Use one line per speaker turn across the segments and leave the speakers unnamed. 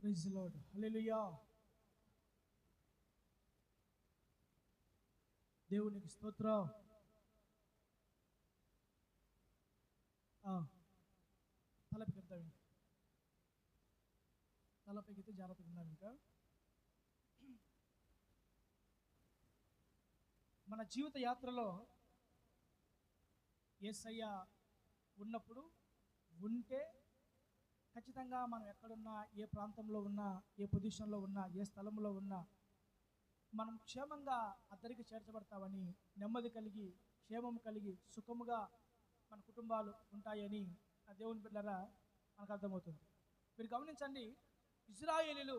Praise the lord. హల్లెలూయా. దేవునికి స్తోత్రం. తలపైకి తలపైకి జాగ్రత్తగా ఉన్నాం. ఇంకా మన జీవిత యాత్రలో యేసయ్య ఉన్నప్పుడు ఉంటే ఖచ్చితంగా మనం ఎక్కడున్నా, ఏ ప్రాంతంలో ఉన్నా, ఏ పొజిషన్లో ఉన్నా, ఏ స్థలంలో ఉన్నా మనం క్షేమంగా అద్దరికి చేర్చబడతామని, నెమ్మది కలిగి, క్షేమం కలిగి, సుఖముగా మన కుటుంబాలు ఉంటాయని ఆ దేవుని బిడ్డలారా మనకు అర్థమవుతుంది. మీరు గమనించండి, ఇశ్రాయేలీయులు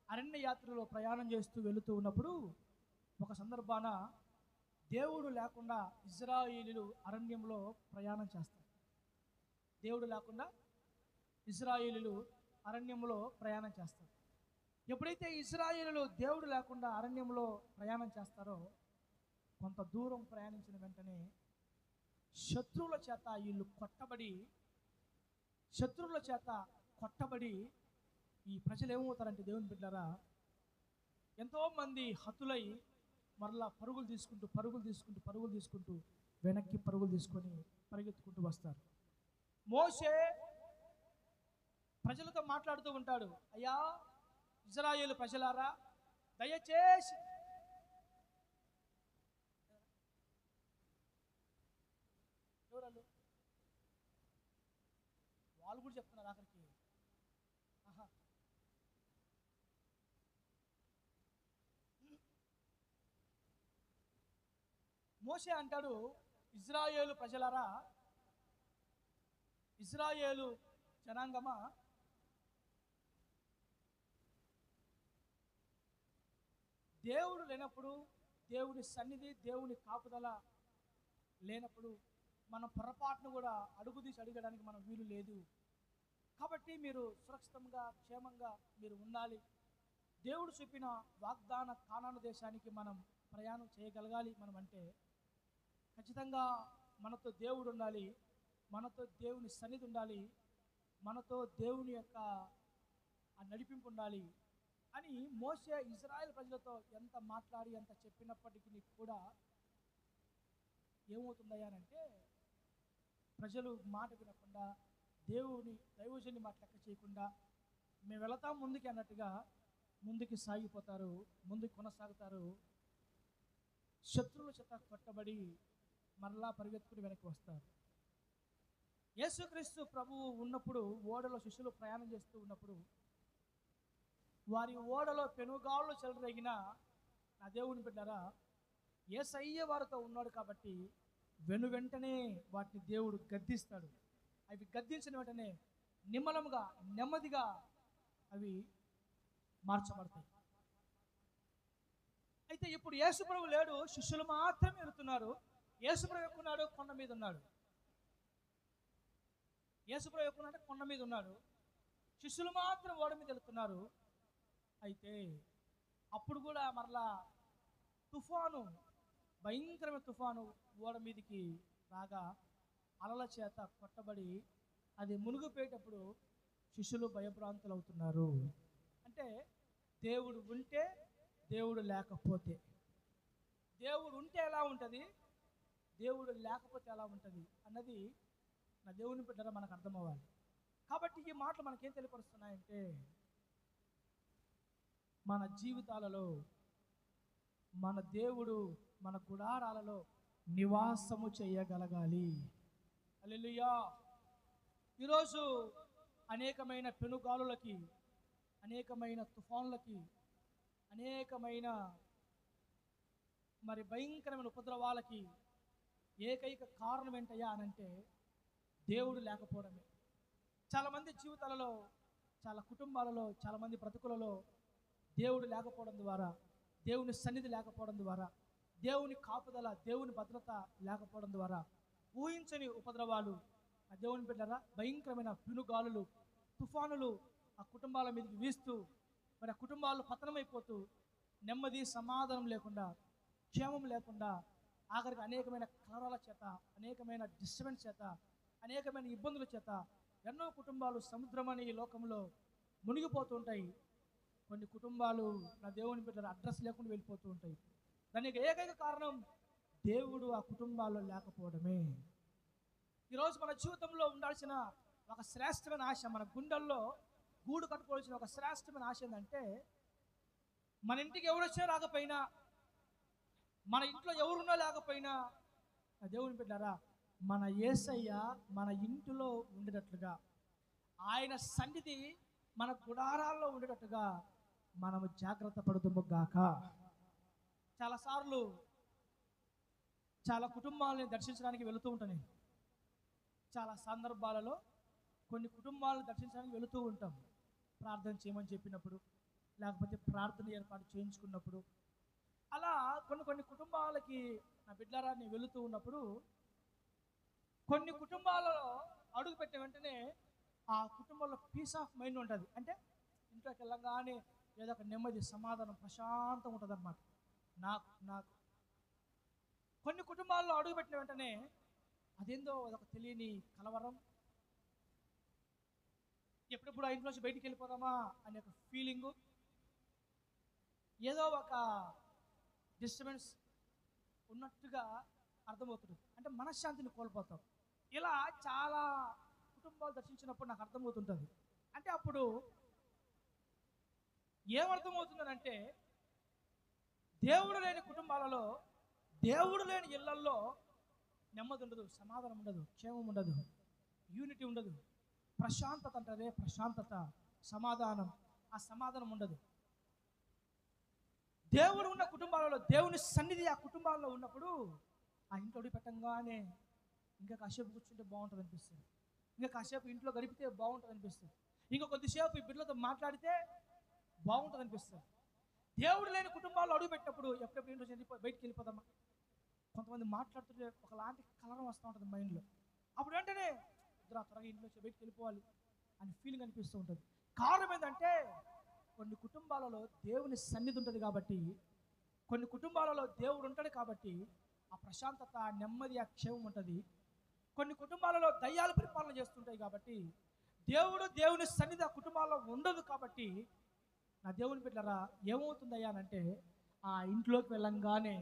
అరణ్య యాత్రలో ప్రయాణం చేస్తూ వెళుతూ ఉన్నప్పుడు ఒక సందర్భాన దేవుడు లేకుండా ఇశ్రాయేలీయులు అరణ్యంలో ప్రయాణం చేస్తారు. దేవుడు లేకుండా ఇశ్రాయేలీయులు అరణ్యంలో ప్రయాణం చేస్తారు. ఎప్పుడైతే ఇశ్రాయేలీయులు దేవుడు లేకుండా అరణ్యంలో ప్రయాణం చేస్తారో, కొంత దూరం ప్రయాణించిన వెంటనే శత్రువుల చేత కొట్టబడి ఈ ప్రజలు ఏమవుతారంటే, దేవుని బిడ్డలారా, ఎంతోమంది హతులై మరలా పరుగులు తీసుకుంటూ వెనక్కి పరుగులు తీసుకొని పరిగెత్తుకుంటూ వస్తారు. మోషే ప్రజలతో మాట్లాడుతూ ఉంటాడు, అయ్యా ఇశ్రాయేలు ప్రజలారా, దయచేసి ఎవరు వాళ్ళు కూడా చెప్తున్నారు ఆఖరికి. మోషే అంటాడు, ఇశ్రాయేలు ప్రజలారా, ఇశ్రాయేలు జనాంగమా, దేవుడు లేనప్పుడు, దేవుని సన్నిధి, దేవుని కాపుదల లేనప్పుడు మనం పొరపాటును కూడా అడగడానికి మనం వీలు లేదు. కాబట్టి మీరు సురక్షితంగా, క్షేమంగా మీరు ఉండాలి. దేవుడు చూపిన వాగ్దాన కానాను దేశానికి మనం ప్రయాణం చేయగలగాలి. మనం అంటే ఖచ్చితంగా మనతో దేవుడు ఉండాలి, మనతో దేవుని సన్నిధి ఉండాలి, మనతో దేవుని యొక్క ఆ నడిపింపు ఉండాలి అని మోషే ఇశ్రాయేలు ప్రజలతో ఎంత మాట్లాడి, ఎంత చెప్పినప్పటికీ కూడా ఏమవుతుందయ్యానంటే, ప్రజలు మాట వినకుండా, దైవజన్ని మాట లెక్క చేయకుండా, మేము వెళతాం ముందుకి అన్నట్టుగా ముందుకు సాగిపోతారు, ముందుకు కొనసాగుతారు. శత్రువుల చేత కొట్టబడి మరలా పరిగెత్తుకుని వెనక్కి వస్తారు. యేసుక్రీస్తు ప్రభువు ఉన్నప్పుడు, ఓడలో శిష్యులు ప్రయాణం చేస్తూ ఉన్నప్పుడు, వారి ఓడలో పెనుగాళ్ళు చెలరేగిన నా దేవుని బిడ్డలారా, యేసయ్య వారితో ఉన్నాడు కాబట్టి వెంటనే వాటిని దేవుడు గద్దిస్తాడు. అవి గద్దించిన వెంటనే నిమ్మలముగా, నెమ్మదిగా అవి మార్చబడతాయి. అయితే ఇప్పుడు యేసుప్రభు లేడు, శిష్యులు మాత్రమే వెళుతున్నారు. యేసుప్రభు ఎక్కున్నాడు, కొండ మీద ఉన్నాడు. యేసుప్రభు ఎక్కున్నాడు, కొండ మీద ఉన్నాడు. శిష్యులు మాత్రం ఓడ మీద వెళుతున్నారు. అయితే అప్పుడు కూడా మరలా తుఫాను, భయంకరమైన తుఫాను ఓడ మీదకి రాగా అలల చేత కొట్టబడి అది మునిగిపోయేటప్పుడు శిష్యులు భయభ్రాంతులు అవుతున్నారు. అంటే దేవుడు ఉంటే, దేవుడు లేకపోతే, దేవుడు ఉంటే ఎలా ఉంటుంది, దేవుడు లేకపోతే ఎలా ఉంటుంది అన్నది నా దేవుని బిడ్డరా మనకు అర్థమవ్వాలి. కాబట్టి ఈ మాటలు మనకేం తెలియపరుస్తున్నాయంటే, మన జీవితాలలో మన దేవుడు మన గుడారాలలో నివాసము చేయగలగాలి. హల్లెలూయా. ఈరోజు అనేకమైన పెనుగాలులకి, అనేకమైన తుఫాన్లకి, అనేకమైన మరి భయంకరమైన ఉపద్రవాలకి ఏకైక కారణం ఏంటయ్యా అనంటే దేవుడు లేకపోవడమే. చాలామంది జీవితాలలో, చాలా కుటుంబాలలో, చాలామంది బ్రతుకులలో దేవుడు లేకపోవడం ద్వారా, దేవుని సన్నిధి లేకపోవడం ద్వారా, దేవుని కాపుదల, దేవుని భద్రత లేకపోవడం ద్వారా ఊహించని ఉపద్రవాలు, ఆ దేవుని బిడ్డరా, భయంకరమైన పెనుగాలులు, తుఫానులు ఆ కుటుంబాల మీదకి వీస్తూ మరి ఆ కుటుంబాలు పతనమైపోతూ నెమ్మది, సమాధానం లేకుండా, క్షేమం లేకుండా, ఆఖరికి అనేకమైన కలరాల చేత, అనేకమైన డిస్టర్బెన్స్ చేత, అనేకమైన ఇబ్బందుల చేత ఎన్నో కుటుంబాలు సముద్రం అనే ఈ లోకంలో మునిగిపోతూ ఉంటాయి. కొన్ని కుటుంబాలు నా దేవుని బిడ్డల అడ్రస్ లేకుండా వెళ్ళిపోతూ ఉంటాయి. దానికి ఏకైక కారణం దేవుడు ఆ కుటుంబాల్లో లేకపోవడమే. ఈరోజు మన జీవితంలో ఉండాల్సిన ఒక శ్రేష్టమైన ఆశ, మన గుండెల్లో గూడు కట్టుకోవాల్సిన ఒక శ్రేష్టమైన ఆశ ఏంటంటే, మన ఇంటికి ఎవరు వచ్చినా రాకపోయినా, మన ఇంట్లో ఎవరున్నా లేకపోయినా, దేవుని బిడ్డారా, మన యేసయ్య మన ఇంటిలో ఉండేటట్లుగా, ఆయన సన్నిధి మన గుడారాల్లో ఉండేటట్టుగా మనము జాగ్రత్త పడుతుము గాక. చాలాసార్లు చాలా కుటుంబాలని దర్శించడానికి వెళుతూ ఉంటాను. చాలా సందర్భాలలో కొన్ని కుటుంబాలను దర్శించడానికి వెళుతూ ఉంటాం. ప్రార్థన చేయమని చెప్పినప్పుడు, లేకపోతే ప్రార్థన ఏర్పాటు చేయించుకున్నప్పుడు, అలా కొన్ని కుటుంబాలకి నా బిడ్డలారా నేను వెళుతూ ఉన్నప్పుడు, కొన్ని కుటుంబాలలో అడుగు పెట్టిన వెంటనే ఆ కుటుంబంలో పీస్ ఆఫ్ మైండ్ ఉంటుంది. అంటే ఇంట్లోకి వెళ్ళగానే ఏదో ఒక నెమ్మది, సమాధానం, ప్రశాంతం ఉంటుంది అన్నమాట. నాకు కొన్ని కుటుంబాల్లో అడుగుపెట్టిన వెంటనే అదేందో అదొక తెలియని కలవరం, ఎప్పుడెప్పుడు ఆ ఇంట్లోంచి బయటికి వెళ్ళిపోదామా అనే ఒక ఫీలింగు, ఏదో ఒక డిస్టర్బెన్స్ ఉన్నట్టుగా అర్థమవుతుంది. అంటే మనశ్శాంతిని కోల్పోతాం. ఇలా చాలా కుటుంబాలు దర్శించినప్పుడు నాకు అర్థమవుతుంటుంది. అంటే అప్పుడు ఏమర్థమవుతుందనంటే, దేవుడు లేని కుటుంబాలలో, దేవుడు లేని ఇళ్లల్లో నెమ్మది ఉండదు, సమాధానం ఉండదు, క్షేమం ఉండదు, యూనిటీ ఉండదు, ప్రశాంతత అంటారే, ప్రశాంతత, సమాధానం, ఆ సమాధానం ఉండదు. దేవుడు ఉన్న కుటుంబాలలో, దేవుని సన్నిధి ఆ కుటుంబాల్లో ఉన్నప్పుడు ఆ ఇంట్లో అడుగు పెట్టంగానే ఇంకా కాసేపు కూర్చుంటే బాగుంటుంది అనిపిస్తుంది, ఇంకా కాసేపు ఇంట్లో గడిపితే బాగుంటుంది అనిపిస్తుంది, ఇంకా కొద్దిసేపు ఈ బిడ్డలతో మాట్లాడితే బాగుంటుంది అనిపిస్తుంది. దేవుడు లేని కుటుంబాల్లో అడుగు పెట్టినప్పుడు ఎప్పుడెప్పుడు ఇంట్లో బయటికి వెళ్ళిపోదామా, కొంతమంది మాట్లాడుతుంటే ఒకలాంటి కలరం వస్తూ ఉంటుంది మైండ్లో. అప్పుడు వెంటనే త్వరగా ఇంట్లో బయటికి వెళ్ళిపోవాలి అని ఫీలింగ్ అనిపిస్తూ ఉంటుంది. కారణం ఏంటంటే, కొన్ని కుటుంబాలలో దేవుని సన్నిధి ఉంటుంది కాబట్టి, కొన్ని కుటుంబాలలో దేవుడు ఉంటాడు కాబట్టి ఆ ప్రశాంతత, ఆ నెమ్మది, ఆ క్షేమం ఉంటుంది. కొన్ని కుటుంబాలలో దయ్యాలు పరిపాలన చేస్తుంటాయి కాబట్టి, దేవుని సన్నిధి ఆ కుటుంబాల్లో ఉండదు కాబట్టి, నా దేవుని బిడ్డలారా ఏమవుతుందయ్యా అంటే, ఆ ఇంట్లోకి వెళ్ళంగానే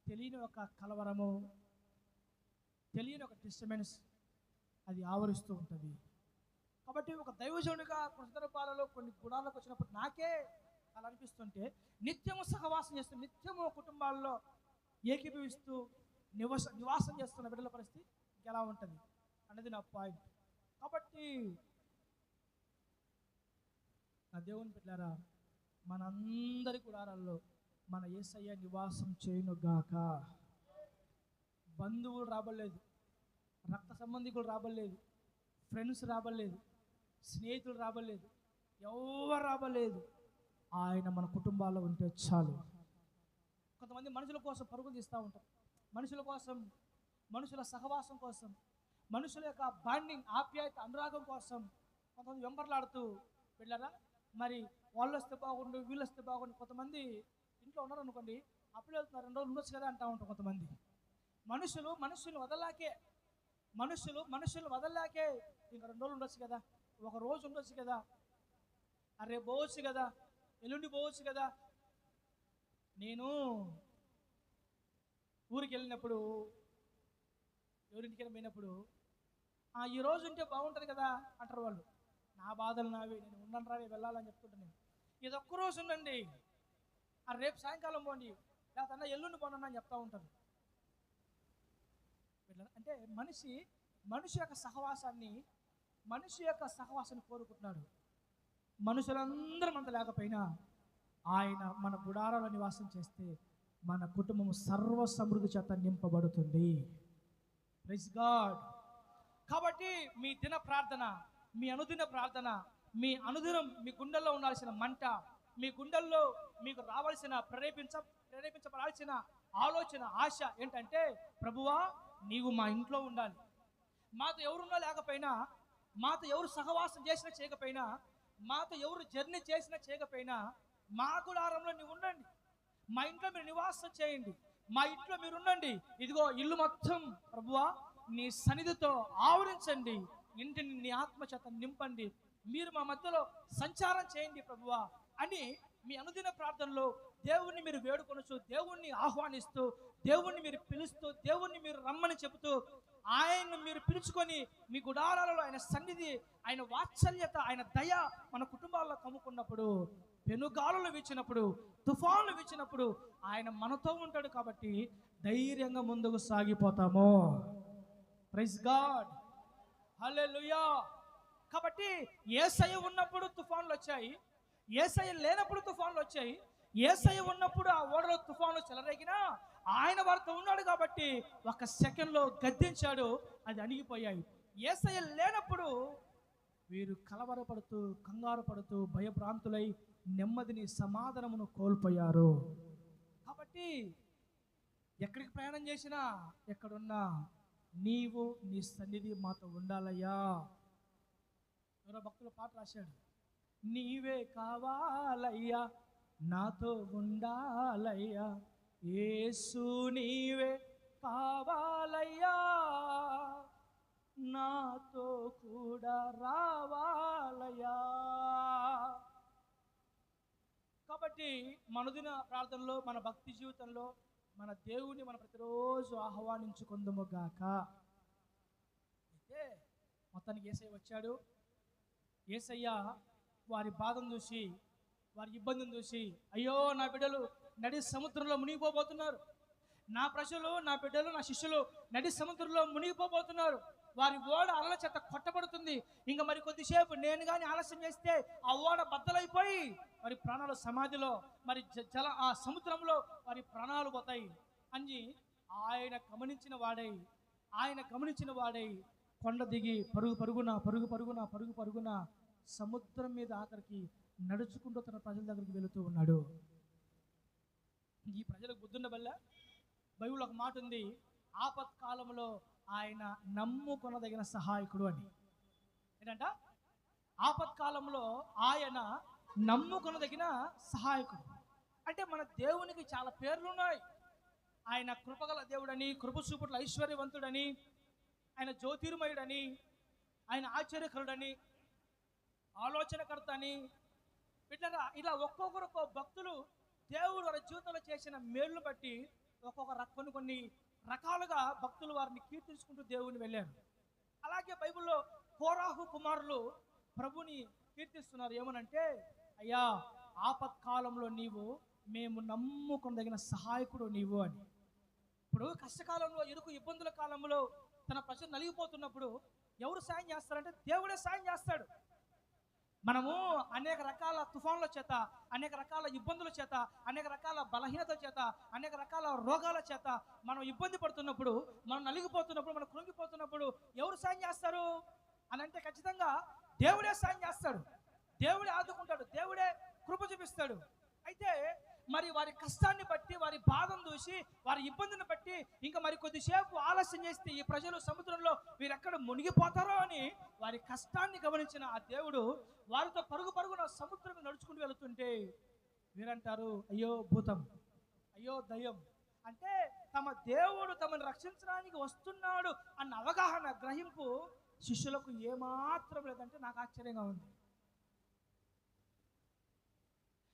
తెలియని ఒక కలవరము, తెలియని ఒక డిస్టర్బెన్స్ అది ఆవరిస్తూ ఉంటుంది. కాబట్టి ఒక దైవజనుడిగా కొన్ని సందర్భాలలో కొన్ని గుణాలకు వచ్చినప్పుడు నాకే అలా అనిపిస్తుంటే, నిత్యము సహవాసం చేస్తూ, నిత్యము కుటుంబాల్లో ఏకీభవిస్తూ నివాసం చేస్తున్న బిడ్డల పరిస్థితి ఎలా ఉంటుంది అన్నది నా పాయింట్. కాబట్టి నా దేవుని బిడ్డలారా, మనందరి గుడారాల్లో మన యేసయ్య నివాసం చేయునుగాక. బంధువులు రాబడలేదు, రక్త సంబంధికులు రాబడలేదు, ఫ్రెండ్స్ రాబడలేదు, స్నేహితులు రాబడలేదు, ఎవరు రాబడలేదు, ఆయన మన కుటుంబాల్లో ఉంటే చాలు. కొంతమంది మనుషుల కోసం పరుగులు తీస్తూ ఉంటారు, మనుషుల కోసం, మనుషుల సహవాసం కోసం, మనుషుల యొక్క బాండింగ్, ఆప్యాయత, అనురాగం కోసం కొంతమంది వెంబర్లాడుతూ వెళ్ళారా. మరి వాళ్ళు వస్తే బాగుండు, వీళ్ళు వస్తే బాగుండు. కొంతమంది ఇంట్లో ఉన్నారు అనుకోండి, అప్పుడు వెళ్తున్నారు, 2 రోజులు ఉండొచ్చు కదా అంటూ ఉంటారు కొంతమంది. మనుషులు వదలాకే ఇంకా 2 రోజులు ఉండొచ్చు కదా, ఒక రోజు ఉండొచ్చు కదా, రేపు పోవచ్చు కదా, ఎల్లుండి పోవచ్చు కదా. నేను ఊరికి వెళ్ళినప్పుడు, ఎవరింటికైనా పోయినప్పుడు, ఈ రోజు ఉంటే బాగుంటుంది కదా అంటారు వాళ్ళు. నా బాధలు నావి, నేను ఉన్నాను రావి, వెళ్ళాలని చెప్తుంటాను నేను. ఇది ఒక్కరోజు ఉండండి, రేపు సాయంకాలం పోండి, లేకపోతే ఎల్లుండి పోనన్నా అని చెప్తా ఉంటాను. అంటే మనిషి యొక్క సహవాసాన్ని కోరుకుంటున్నాడు. మనుషులందరూ మనతో లేకపోయినా ఆయన మన గుడారాల నివాసం చేస్తే మన కుటుంబం సర్వ సమృద్ధి చేత నింపబడుతుంది. Praise God. కాబట్టి మీ దిన ప్రార్థన, మీ అనుదిన ప్రార్థన, మీ అనుదినం మీ గుండెల్లో ఉండాల్సిన మంట, మీ గుండెల్లో మీకు రావాల్సిన ప్రేరేపించబడాల్సిన ఆలోచన, ఆశ ఏంటంటే, ప్రభువా నీవు మా ఇంట్లో ఉండాలి. మాతో ఎవరున్నా లేకపోయినా, మాతో ఎవరు సహవాసం చేసినా చేయకపోయినా, మాతో ఎవరు జర్నీ చేసినా చేయకపోయినా, మా గుడారంలో నీవు ఉండండి, మా ఇంట్లో మీరు నివాసం చేయండి, మా ఇంట్లో మీరు ఉండండి. ఇదిగో ఇల్లు మొత్తం ప్రభువా నీ సన్నిధితో ఆవరించండి, ఇంటిని నీ ఆత్మ చేత నింపండి, మీరు మా మధ్యలో సంచారం చేయండి ప్రభువా అని మీ అనుదిన ప్రార్థనలో దేవుణ్ణి మీరు వేడుకొనొచ్చు, దేవుణ్ణి ఆహ్వానిస్తూ, దేవుణ్ణి మీరు పిలుస్తూ, దేవుణ్ణి మీరు రమ్మని చెబుతూ, ఆయన్ను మీరు పిలుచుకొని మీ గుడారాలలో ఆయన సన్నిధి, ఆయన వాత్సల్యత, ఆయన దయ మన కుటుంబాల్లో కమ్ముకున్నప్పుడు, పెనుగాలులు వీచినప్పుడు, తుఫాన్లు వీచినప్పుడు ఆయన మనతో ఉంటాడు. కాబట్టి ధైర్యంగా ముందుకు సాగిపోతాము. ప్రైజ్ గాడ్, హల్లెలూయా. కాబట్టి యేసయ్య ఉన్నప్పుడు తుఫాన్లు వచ్చాయి, యేసయ్య లేనప్పుడు తుఫాన్లు వచ్చాయి. యేసయ్య ఉన్నప్పుడు ఆ ఓడలో తుఫాన్లు చెలరేగినా ఆయన వారితో ఉన్నాడు కాబట్టి ఒక సెకండ్లో గద్దించాడు, అది అణిగిపోయాయి. యేసయ్య లేనప్పుడు వీరు కలవరపడుతూ, కంగారు పడుతూ, భయభ్రాంతులై నెమ్మదిని, సమాధానమును కోల్పోయారు. కాబట్టి ఎక్కడికి ప్రయాణం చేసినా, ఎక్కడున్నా నీవు నీ సన్నిధి మాతో ఉండాలయ్యా. ఎవరో భక్తుల పాట రాశాడు, నీవే కావాలయ్యా, నాతో ఉండాలయ్యా, యేసు నీవే కావాలయ్యా, నాతో కూడా రావాలయ్యా. కాబట్టి మనదిన ప్రార్థనలో, మన భక్తి జీవితంలో మన దేవుని మనం ప్రతిరోజు ఆహ్వానించుకుందాము గాక. అయితే మొత్తానికి యేసయ్య వచ్చాడు. యేసయ్య వారి బాధను చూసి, వారి ఇబ్బందిని చూసి, అయ్యో నా బిడ్డలు నడి సముద్రంలో మునిగిపోబోతున్నారు, నా ప్రజలు, నా బిడ్డలు, నా శిష్యులు నడి సముద్రంలో మునిగిపోబోతున్నారు, వారి ఓడ అలల చేత కొట్టబడుతుంది, ఇంకా మరి కొద్దిసేపు నేను కానీ ఆలస్యం చేస్తే ఆ ఓడ బద్దలైపోయి మరి ప్రాణాలు సమాధిలో, మరి ఆ సముద్రంలో వారి ప్రాణాలు పోతాయి అని ఆయన గమనించిన వాడై కొండ దిగి పరుగున సముద్రం మీద ఆఖరికి నడుచుకుంటూ తన ప్రజల దగ్గరికి వెళుతూ ఉన్నాడు. ఈ ప్రజలకు బుద్ధున్న వల్ల బైబిల్ ఒక మాట ఉంది, ఆపత్కాలంలో ఆయన నమ్ముకొనదగిన సహాయకుడు అని. ఏంటంట? ఆపత్కాలంలో ఆయన నమ్ముకొనదగిన సహాయకుడు. అంటే మన దేవునికి చాలా పేర్లు ఉన్నాయి. ఆయన కృపగల దేవుడని, కృప చూపుట్ల ఐశ్వర్యవంతుడని, ఆయన జ్యోతిర్మయుడని, ఆయన ఆశ్చర్యకరుడని, ఆలోచనకర్త అని, ఇలా ఒక్కొక్క భక్తులు దేవుడు వారి జీవితంలో చేసిన మేలును బట్టి కొన్ని రకాలుగా భక్తులు వారిని కీర్తించుకుంటూ దేవుని వెళ్ళారు. అలాగే బైబిల్లో కోరాహు కుమారులు ప్రభుని కీర్తిస్తున్నారు. ఏమనంటే, అయ్యా ఆపత్కాలంలో మేము నమ్ముకొనదగిన సహాయకుడు నీవు అని. ఇప్పుడు కష్టకాలంలో, ఇరుకు ఇబ్బందుల కాలంలో తన ప్రజలు నలిగిపోతున్నప్పుడు ఎవరు సాయం చేస్తారంటే దేవుడే సాయం చేస్తాడు. మనము అనేక రకాల తుఫాన్ల చేత, అనేక రకాల ఇబ్బందుల చేత, అనేక రకాల బలహీనత చేత, అనేక రకాల రోగాల చేత మనం ఇబ్బంది పడుతున్నప్పుడు, మనం నలిగిపోతున్నప్పుడు, మనం కృంగిపోతున్నప్పుడు ఎవరు సాయం చేస్తారు అని అంటే ఖచ్చితంగా దేవుడే సాయం చేస్తాడు, దేవుడే ఆదుకుంటాడు, దేవుడే కృప చూపిస్తాడు. అయితే మరి వారి కష్టాన్ని బట్టి, వారి బాధను చూసి, వారి ఇబ్బందిని బట్టి ఇంకా మరి కొద్దిసేపు ఆలస్యం చేస్తే ఈ ప్రజలు సముద్రంలో వీరెక్కడ మునిగిపోతారో అని వారి కష్టాన్ని గమనించిన ఆ దేవుడు వారితో పరుగున సముద్రం నడుచుకుంటూ వెళుతుంటే వీరంటారు, అయ్యో భూతం, అయ్యో దయ్యం. అంటే తమ దేవుడు తమను రక్షించడానికి వస్తున్నాడు అన్న అవగాహన, గ్రహింపు శిష్యులకు ఏమాత్రం లేదంటే నాకు ఆశ్చర్యంగా ఉంది.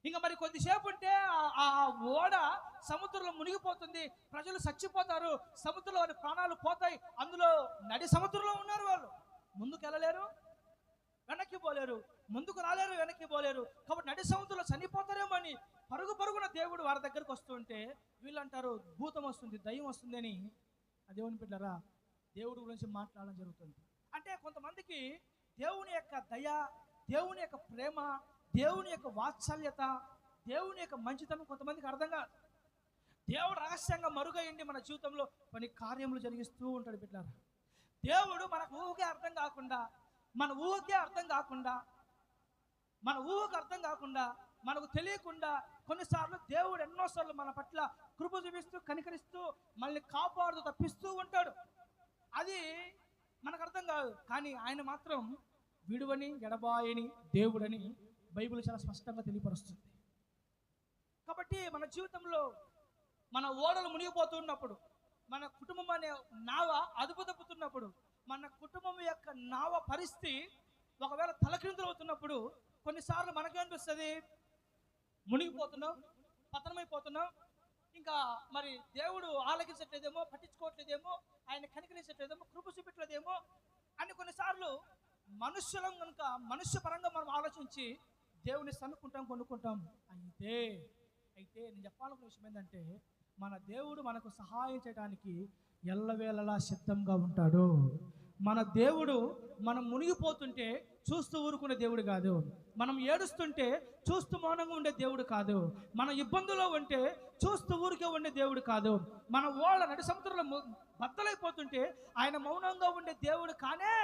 ఇంకా మరి కొద్దిసేపు ఉంటే ఆ ఓడ సముద్రంలో మునిగిపోతుంది, ప్రజలు చచ్చిపోతారు, సముద్రంలో వారి ప్రాణాలు పోతాయి. అందులో నడి సముద్రంలో ఉన్నారు వాళ్ళు, ముందుకు వెళ్ళలేరు, వెనక్కి పోలేరు, ముందుకు రాలేరు, వెనక్కి పోలేరు. కాబట్టి నడి సముద్రంలో చనిపోతారేమో అని పరుగున దేవుడు వారి దగ్గరకు వస్తుంటే వీళ్ళు అంటారు, భూతం వస్తుంది, దయ్యం వస్తుంది అని. ఆ దేవుని బిడ్డలారా, దేవుడి గురించి మాట్లాడడం జరుగుతుంది. అంటే కొంతమందికి దేవుని యొక్క దయ, దేవుని యొక్క ప్రేమ, దేవుని యొక్క వాత్సల్యత, దేవుని యొక్క మంచితనం కొంతమందికి అర్థం కాదు. దేవుడు రహస్యంగా మరుగైండి మన జీవితంలో కొన్ని కార్యములు జరిగిస్తూ ఉంటాడు బిడ్డలారా. దేవుడు మనకు ఊహకే అర్థం కాకుండా, మన ఊహకు అర్థం కాకుండా, మనకు తెలియకుండా కొన్నిసార్లు దేవుడు ఎన్నోసార్లు మన పట్ల కృప చూపిస్తూ, కనికరిస్తూ, మనల్ని కాపాడుతూ, తప్పిస్తూ ఉంటాడు. అది మనకు అర్థం కాదు, కానీ ఆయన మాత్రం విడువని, ఎడబాయని దేవుడని బైబిల్ చాలా స్పష్టంగా తెలియపరుస్తుంది. కాబట్టి మన జీవితంలో మన ఓడలు మునిగిపోతున్నప్పుడు, మన కుటుంబం అనే నావ అదుపు తప్పుతున్నప్పుడు, మన కుటుంబం యొక్క నావ పరిస్థితి ఒకవేళ తలక్రిందులు అవుతున్నప్పుడు కొన్నిసార్లు మనకేమనిపిస్తుంది, మునిగిపోతున్నాం, పతనమైపోతున్నాం, ఇంకా మరి దేవుడు ఆలకించట్లేదేమో, పట్టించుకోవట్లేదేమో, ఆయన కనికరించట్లేదేమో, కృప చూపెట్టలేదేమో అని కొన్నిసార్లు మనుష్యులం కనుక మనుష్య పరంగా మనం ఆలోచించి దేవుని కొనుక్కుంటాం. అయితే నేను చెప్పాలనుకున్న విషయం ఏంటంటే, మన దేవుడు మనకు సహాయం చేయడానికి ఎల్లవేళలా సిద్ధంగా ఉంటాడు. మన దేవుడు మనం మునిగిపోతుంటే చూస్తూ ఊరుకునే దేవుడు కాదు. మనం ఏడుస్తుంటే చూస్తూ మౌనంగా ఉండే దేవుడు కాదు. మన ఇబ్బందుల్లో ఉంటే చూస్తూ ఊరికే ఉండే దేవుడు కాదు. మన ఓళ్ళ నడి సముద్రంలో బద్దలైపోతుంటే ఆయన మౌనంగా ఉండే దేవుడు కానే.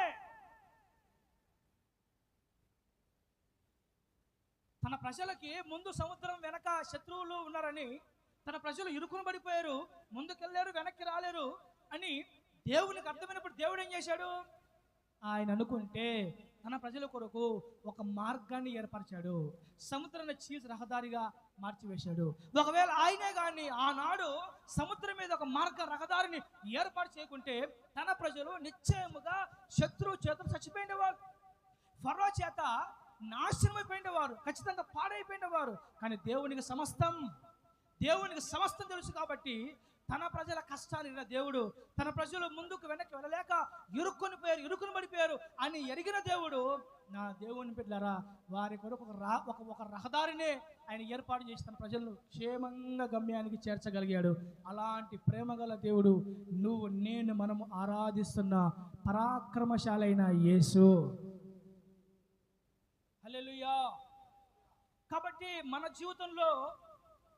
తన ప్రజలకి ముందు సముద్రం వెనక శత్రువులు ఉన్నారని, తన ప్రజలు ఇరుకును పడిపోయారు, ముందుకెళ్ళారు, వెనక్కి రాలేరు అని దేవునికి అర్థమైనప్పుడు దేవుడు ఏం చేశాడు? ఆయన అనుకుంటే తన ప్రజల కొరకు ఒక మార్గాన్ని ఏర్పరిచాడు. సముద్రాన్ని చీల్చి రహదారిగా మార్చివేశాడు. ఒకవేళ ఆయనే కానీ ఆనాడు సముద్రం మీద ఒక రహదారిని ఏర్పాటు చేయకుంటే తన ప్రజలు నిశ్చయముగా శత్రువు చేతులు చచ్చిపోయినవారు, ఫరో చేత నాశనమైపోయినవారు, ఖచ్చితంగా పాడైపోయినవారు. కానీ దేవునికి సమస్తం తెలుసు కాబట్టి తన ప్రజల కష్టాలు విన్న దేవుడు, తన ప్రజలు ముందుకు వెనక్కి వెళ్ళలేక ఇరుక్కుని పడిపోయారు అని ఎరిగిన దేవుడు, నా దేవుని బిడ్డలారా, వారి కొరకు ఒక రహదారినే ఆయన ఏర్పాటు చేసి తన ప్రజలను క్షేమంగా గమ్యానికి చేర్చగలిగాడు. అలాంటి ప్రేమగల దేవుడు మనము ఆరాధిస్తున్న పరాక్రమశాలైన యేసు. హల్లెలూయా. కాబట్టి మన జీవితంలో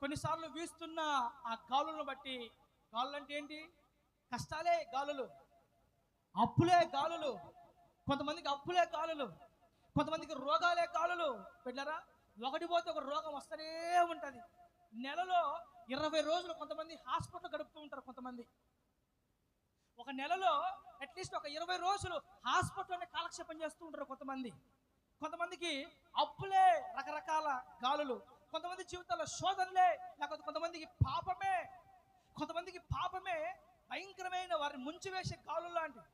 కొన్నిసార్లు వీస్తున్న ఆ గాలులను బట్టి, గాలులు అంటే ఏంటి? కష్టాలే గాలులు, అప్పులే గాలులు, కొంతమందికి అప్పులే గాలులు, కొంతమందికి రోగాలే గాలులు. పెట్టారా? ఒకటి పోతే ఒక రోగం వస్తూనే ఉంటుంది. నెలలో 20 రోజులు కొంతమంది హాస్పిటల్ గడుపుతూ ఉంటారు. కొంతమంది ఒక నెలలో అట్లీస్ట్ ఒక 20 రోజులు హాస్పిటల్లోనే కాలక్షేపం చేస్తూ ఉంటారు. కొంతమందికి అప్పులే రకరకాల గాలులు, కొంతమంది జీవితాల్లో శోధనలే, లేకపోతే కొంతమందికి పాపమే భయంకరమైన వారిని ముంచివేసే గాలు లాంటివి,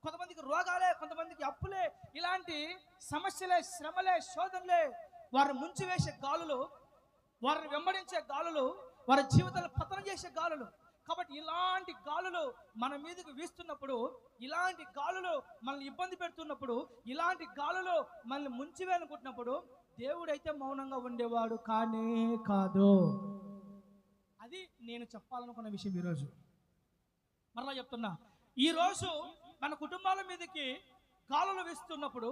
కొంతమందికి రోగాలే, కొంతమందికి అప్పులే, ఇలాంటి సమస్యలే, శ్రమలే, శోధనలే వారిని ముంచివేసే గాలులు, వారిని వెంబడించే గాలులు, వారి జీవితాలను పతనం చేసే గాలులు. కాబట్టి ఇలాంటి గాలులు మన మీదకి వీస్తున్నప్పుడు, ఇలాంటి గాలులు మనల్ని ఇబ్బంది పెడుతున్నప్పుడు, ఇలాంటి గాలులు మనల్ని ముంచివేయాలనుకుంటున్నప్పుడు దేవుడైతే మౌనంగా ఉండేవాడు కానే కాదు. అది నేను చెప్పాలనుకున్న విషయం. ఈరోజు మరలా చెప్తున్నా, ఈరోజు మన కుటుంబాల మీదకి గాలులు వీస్తున్నప్పుడు,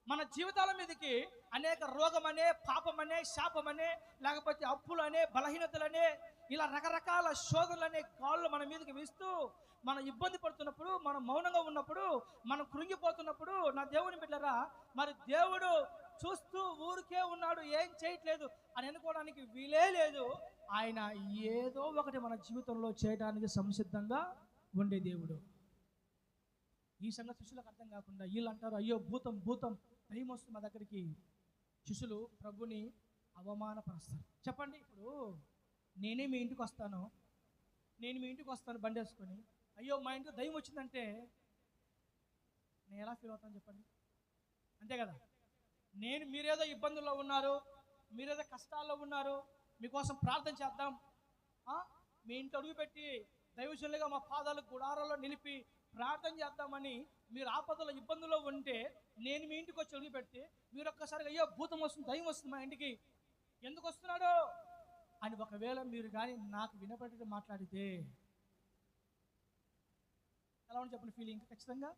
మన జీవితాల మీదకి అనేక రోగమనే, పాపమనే, శాపమనే, లేకపోతే అప్పులనే, బలహీనతలనే, ఇలా రకరకాల శోధనలనే గాలులు మన మీదకి వీస్తూ మనం ఇబ్బంది పడుతున్నప్పుడు, మనం మౌనంగా ఉన్నప్పుడు, మనం కృంగిపోతున్నప్పుడు, నా దేవుని బిడ్డలారా, మరి దేవుడు చూస్తూ ఊరికే ఉన్నాడు, ఏం చేయట్లేదు అని అనుకోవడానికి వీలే లేదు. ఆయన ఏదో ఒకటి మన జీవితంలో చేయడానికి సంసిద్ధంగా ఉండే దేవుడు. ఈ సంగతి శిష్యులకు అర్థం కాకుండా వీళ్ళు అంటారు, అయ్యో భూతం భయం వస్తుంది మా దగ్గరికి. శిష్యులు ప్రభుని అవమానపరుస్తారు. చెప్పండి, ఇప్పుడు నేను మీ ఇంటికి వస్తాను బండి వేసుకొని, అయ్యో మా ఇంటికి దయ్యం వచ్చిందంటే నేను ఎలా ఫీల్ అవుతాను చెప్పండి? అంతే కదా. మీరేదో ఇబ్బందుల్లో ఉన్నారు, మీరేదో కష్టాల్లో ఉన్నారు, మీకోసం ప్రార్థన చేద్దాం, మీ ఇంట్లో అడుగుపెట్టి దైవజనులుగా మా పాదాలు గుడారాల్లో నిలిపి ప్రార్థన చేద్దామని మీరు ఆపదలో ఇబ్బందుల్లో ఉంటే, నేను మీ ఇంటికి వచ్చి అడుగు పెడితే మీరు ఒక్కసారిగా అయ్యో భూతం వస్తుంది, దయ్యం వస్తుంది మా ఇంటికి, ఎందుకు వస్తున్నాడో అని ఒకవేళ మీరు కానీ నాకు వినపడేది మాట్లాడితే ఎలా ఉండి చెప్పండి? ఫీలింగ్ ఖచ్చితంగా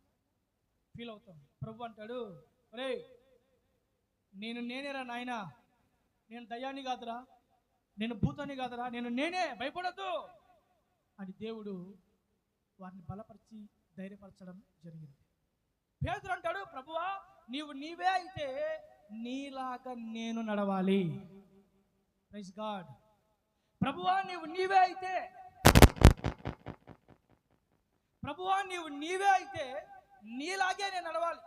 ఫీల్ అవుతాం. ప్రభు అంటాడు, ఒరే నేనేరా నాయన, నేను దయ్యాన్ని కాదురా, నేను భూతాన్ని కాదురా, నేనే, భయపడద్దు అని దేవుడు వారిని బలపరిచి ధైర్యపరచడం జరిగింది. పేతురు అంటాడు, ప్రభువా నీవే అయితే నీలాగా నేను నడవాలి. Praise God. ప్రభువా నీవే అయితే నీలాగే నేను నడవాలి.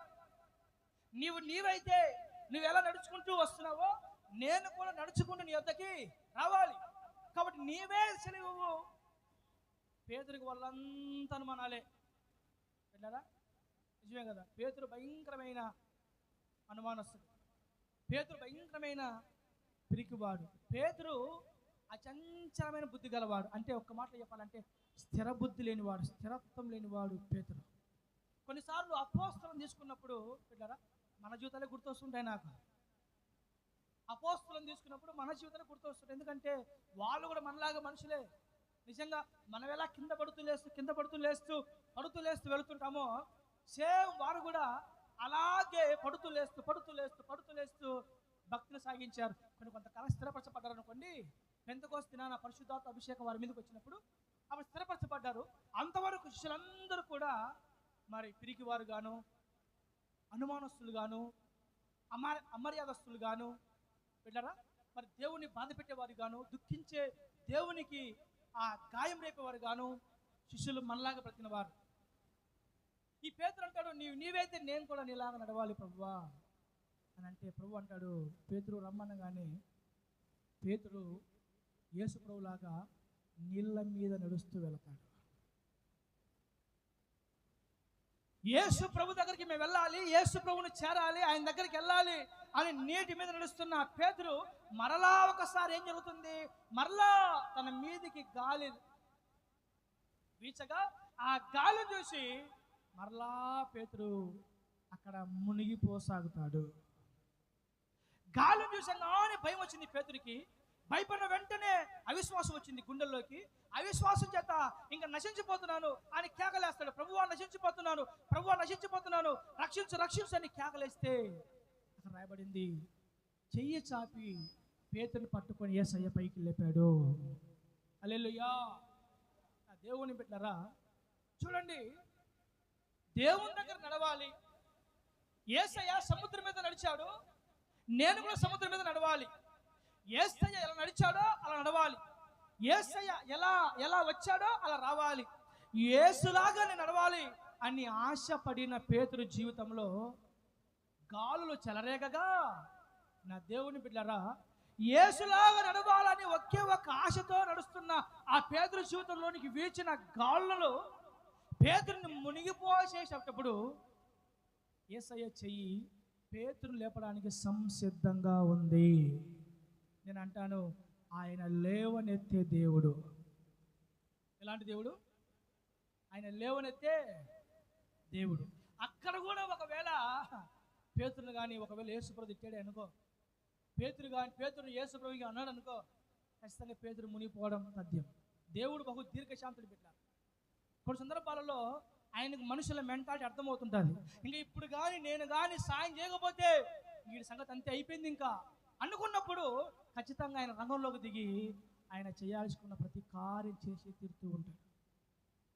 నీవైతే నువ్వు ఎలా నడుచుకుంటూ వస్తున్నావో నేను కూడా నడుచుకుంటూ నీ వద్దకి రావాలి. కాబట్టి నీవే సెలవు. పేతురికి వాళ్ళంతా అనుమానాలే. వెళ్ళారా? నిజమే కదా. పేతురు భయంకరమైన అనుమానస్తుడు. పేతురు భయంకరమైన పిరికివాడు. పేతురు అచంచలమైన బుద్ధి గలవాడు. అంటే ఒక్క మాట చెప్పాలంటే స్థిర బుద్ధి లేనివాడు, స్థిరత్వం లేనివాడు పేతురు. కొన్నిసార్లు అపోస్తలను తీసుకున్నప్పుడు పిల్లరా మన జీవితాలే గుర్తొస్తుంటాయి. నాకు అపోస్తలను తీసుకున్నప్పుడు మన జీవితాలే గుర్తొస్తుంటాయి. ఎందుకంటే వాళ్ళు కూడా మనలాగా మనుషులే. నిజంగా మనం ఎలా కింద పడుతూ లేస్తూ వెళుతుంటామో సేమ్ వారు కూడా అలాగే పడుతూ లేస్తూ భక్తిని సాగించారు. కొంతకాలం స్థిరపరచబడ్డారు అనుకోండి. పెంతెకోస్తు దినాన పరిశుద్ధాత్మ అభిషేకం వారి మీదకి వచ్చినప్పుడు అప్పుడు స్థిరపరచబడ్డారు. అంతవరకు శిష్యులందరూ కూడా మరి పిరికివారు గాను, అనుమానస్తులు గాను, అమర్యాదస్తులు గాను, బిడ్డరా మరి దేవుని బాధ పెట్టేవారు గాను, దుఃఖించే దేవునికి ఆ గాయం రేపేవారు గాను శిష్యులు మనలాగా బ్రతికిన వారు. ఈ పేతురు అంటాడు, నీవైతే నేను కూడా నీలాగా నడవాలి ప్రభువా అని అంటే, ప్రభు అంటాడు పేతురు రమ్మనగానే పేతురు యేసు ప్రభులాగా నీళ్ళ మీద నడుస్తూ వెళతాడు. యేసు ప్రభు దగ్గరికి మేము వెళ్ళాలి, యేసు ప్రభుని చేరాలి, ఆయన దగ్గరికి వెళ్ళాలి అని నీటి మీద నడుస్తున్న పేతురు మరలా ఒకసారి ఏం జరుగుతుంది, మరలా తన మీదికి గాలి వీచగా ఆ గాలి చూసి మరలా పేతురు అక్కడ మునిగిపోసాగుతాడు. గాలి చూసంగానే భయం వచ్చింది పేతురికి. భయపడిన వెంటనే అవిశ్వాసం వచ్చింది గుండెల్లోకి. అవిశ్వాసం చేత ఇంకా నశించిపోతున్నాను అని కేకలేస్తాడు. ప్రభువా నశించిపోతున్నాను, రక్షించు అని కేకలేస్తే అక్కడ రాయబడింది, చెయ్యి చాపి పేతురుని పట్టుకొని యేసయ్య పైకి లేపాడు. హల్లెలూయా. దేవుని బిడ్డలారా చూడండి, దేవుని దగ్గర నడవాలి. యేసయ్య సముద్రం మీద నడిచాడు, నేను కూడా సముద్రం మీద నడవాలి. యేసయ్య ఎలా నడిచాడో అలా నడవాలి. యేసయ్య ఎలా వచ్చాడో అలా రావాలి. యేసులాగా నేను నడవాలి అని ఆశపడిన పేతురు జీవితంలో గాలులు చెలరేగగా, నా దేవుని బిడ్డలారా యేసులాగా నడవాలని ఒకే ఒక ఆశతో నడుస్తున్న ఆ పేతురు జీవితంలోనికి వీచిన గాలులు పేతురుని మునిగిపోసేటప్పుడు యేసయ్య చెయ్యి పేతురుని లేపడానికి సంసిద్ధంగా ఉంది. నేను అంటాను, ఆయన లేవనెత్తే దేవుడు. ఎలాంటి దేవుడు? ఆయన లేవనెత్తే దేవుడు. అక్కడ కూడా ఒకవేళ పేతురుని కానీ ఒకవేళ యేసుప్రభు తిట్టాడే అనుకో, పేతురు యేసుప్రభుకి అన్నాడు అనుకో, ఖచ్చితంగా పేతురు మునిగిపోవడం తథ్యం. దేవుడు బహు దీర్ఘశాంతుడు పెట్టారు. కొన్ని సందర్భాలలో ఆయనకు మనుషుల మెంటాలిటీ అర్థమవుతుంటుంది. ఇంకా ఇప్పుడు కానీ నేను కానీ సాయం చేయకపోతే వీడి సంగతి అంతే అయిపోయింది ఇంకా అనుకున్నప్పుడు ఖచ్చితంగా ఆయన రంగంలోకి దిగి ఆయన చేయాల్సుకున్న ప్రతి కార్యం చేసి తీరుతూ ఉంటాడు.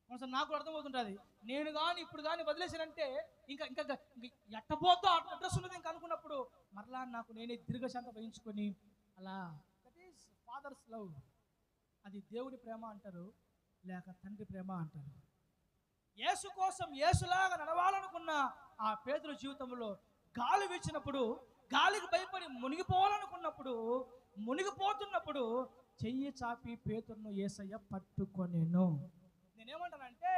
కొంచెం నాకు అర్థమవుతుంటుంది, నేను కానీ ఇప్పుడు కానీ వదిలేసానంటే ఇంకా ఇంకా ఎట్టబోతో అడ్రస్ ఉన్నది ఇంకా అనుకున్నప్పుడు మరలా నాకు నేనే దీర్ఘశాంతం వహించుకొని అలా. That is fathers love. అది దేవుని ప్రేమ అంటారు, లేక తండ్రి ప్రేమ అంటారు. యేసు కోసం యేసులాగా నడవాలనుకున్న ఆ పేతురు జీవితంలో గాలి వీచినప్పుడు, గాలికి భయపడి మునిగిపోతున్నప్పుడు చెయ్యి చాపి పేతురును యేసయ్య పట్టుకొనేను. నేనేమంటానంటే,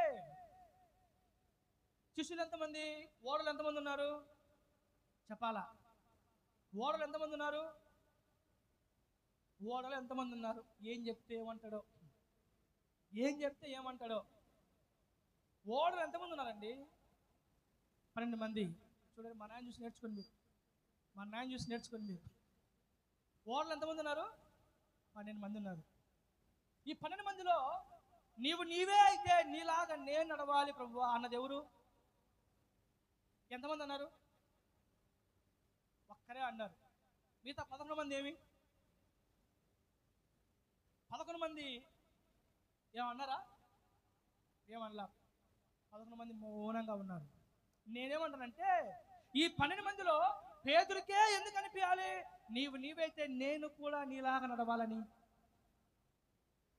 శిష్యులు ఎంతమంది, ఓడలు ఎంతమంది ఉన్నారు చెప్పాలా? ఓడలు ఎంతమంది ఉన్నారు? ఓడలు ఎంతమంది ఉన్నారు? ఏం చెప్తే ఏమంటాడో. ఓడలు ఎంతమంది ఉన్నారండి? 12 మంది. చూడండి, మా నాయన చూసి నేర్చుకోండి మీరు. ఓడలు ఎంతమంది ఉన్నారు? 12 మంది ఉన్నారు. ఈ 12 మందిలో నీవే అయితే నీలాగా నేను నడవాలి ప్రభువా అన్నది ఎవరు? ఎంతమంది అన్నారు? ఒక్కరే అన్నారు. మిగతా 11 మంది ఏమి? 11 మంది ఏమన్నారా? ఏమనలా. 11 మంది మౌనంగా ఉన్నారు. నేనేమంటానంటే, ఈ 12 మందిలో పేతురుకే ఎందుకు అనిపించాలి నీవైతే నేను కూడా నీలాగా నడవాలని?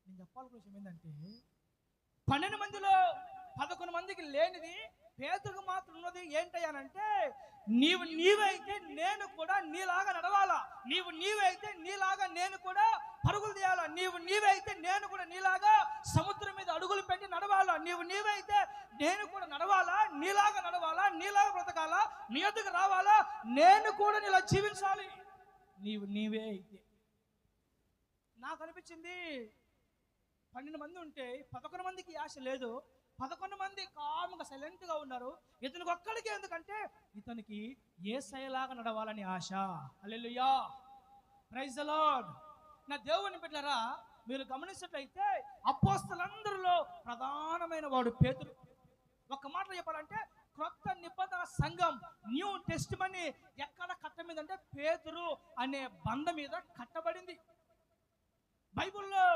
నేను చెప్పాల్సిన విషయం ఏంటంటే, 12 మందిలో 11 మందికి లేనిది పేతురుకు మాత్రం ఉన్నది ఏంటయ్యానంటే, నీవైతే నేను కూడా నీలాగా నడవాలా, నీవైతే నీలాగా నేను కూడా పరుగులు తీయాలా, నీవైతే నేను కూడా నీలాగా సముద్రం మీద అడుగులు పెట్టి నడవాలా, నీవైతే నేను కూడా నడవాలా, నీలాగా నడవాలా, నీలాగా బ్రతకాలా, నీ ఎదుగు రావాలా, నేను కూడా నీలా జీవించాలి. నీవే అయితే. నాకు అనిపించింది 12 మంది ఉంటే 11 మందికి ఆశ లేదు. 11 మంది కాముగా సైలెంట్గా ఉన్నారు. ఇతనికి ఒక్కడికి ఎందుకంటే ఇతనికి యేసయ్యలాగా నడవాలని ఆశ. హల్లెలూయా, ప్రైజ్ ది లార్డ్. నా దేవుని బిడ్డలారా, మీరు గమనించినట్లయితే అపోస్తలులందరిలో ప్రధానమైన వాడు పేతురు. ఒక మాటలో చెప్పాలంటే క్రొత్త నిబంధన సంఘం, న్యూ టెస్టిమనీ ఎక్కడ కట్టబడిందంటే పేతురు అనే బండ మీద కట్టబడింది. బైబిల్లో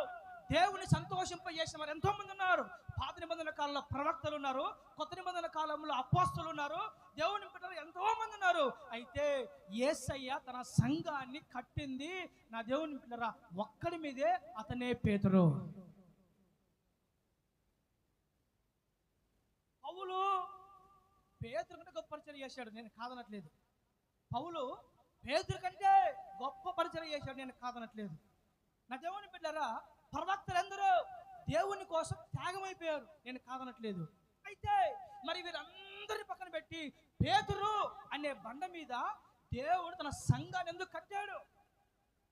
దేవుని సంతోషింపజేసిన వారు ఎంతో మంది ఉన్నారు. పాత నిబంధన కాలంలో ప్రవక్తలు ఉన్నారు, కొత్త నిబంధన కాలంలో అపోస్తలులు ఉన్నారు, దేవుని బిడ్డలు ఎంతో మంది ఉన్నారు. అయితే యేసయ్య తన సంఘాన్ని కట్టింది నా దేవుని బిడ్డరా ఒక్కడి మీదే, అతనే పేతురు. పౌలు పేతురు కంటే గొప్ప పరిచయం చేశాడు, నేను కాదనట్లేదు. పౌలు పేతురు కంటే గొప్ప పరిచయం చేశాడు, నేను కాదనట్లేదు. నా దేవుని బిడ్డరా ప్రవక్తలందరూ దేవుని కోసం త్యాగమైపోయారు, నేను కాదనట్లేదు. అయితే మరి వీరందరిని పక్కన పెట్టి పేతురు అనే బండ మీద దేవుడు తన సంఘాన్ని ఎందుకు కట్టాడు?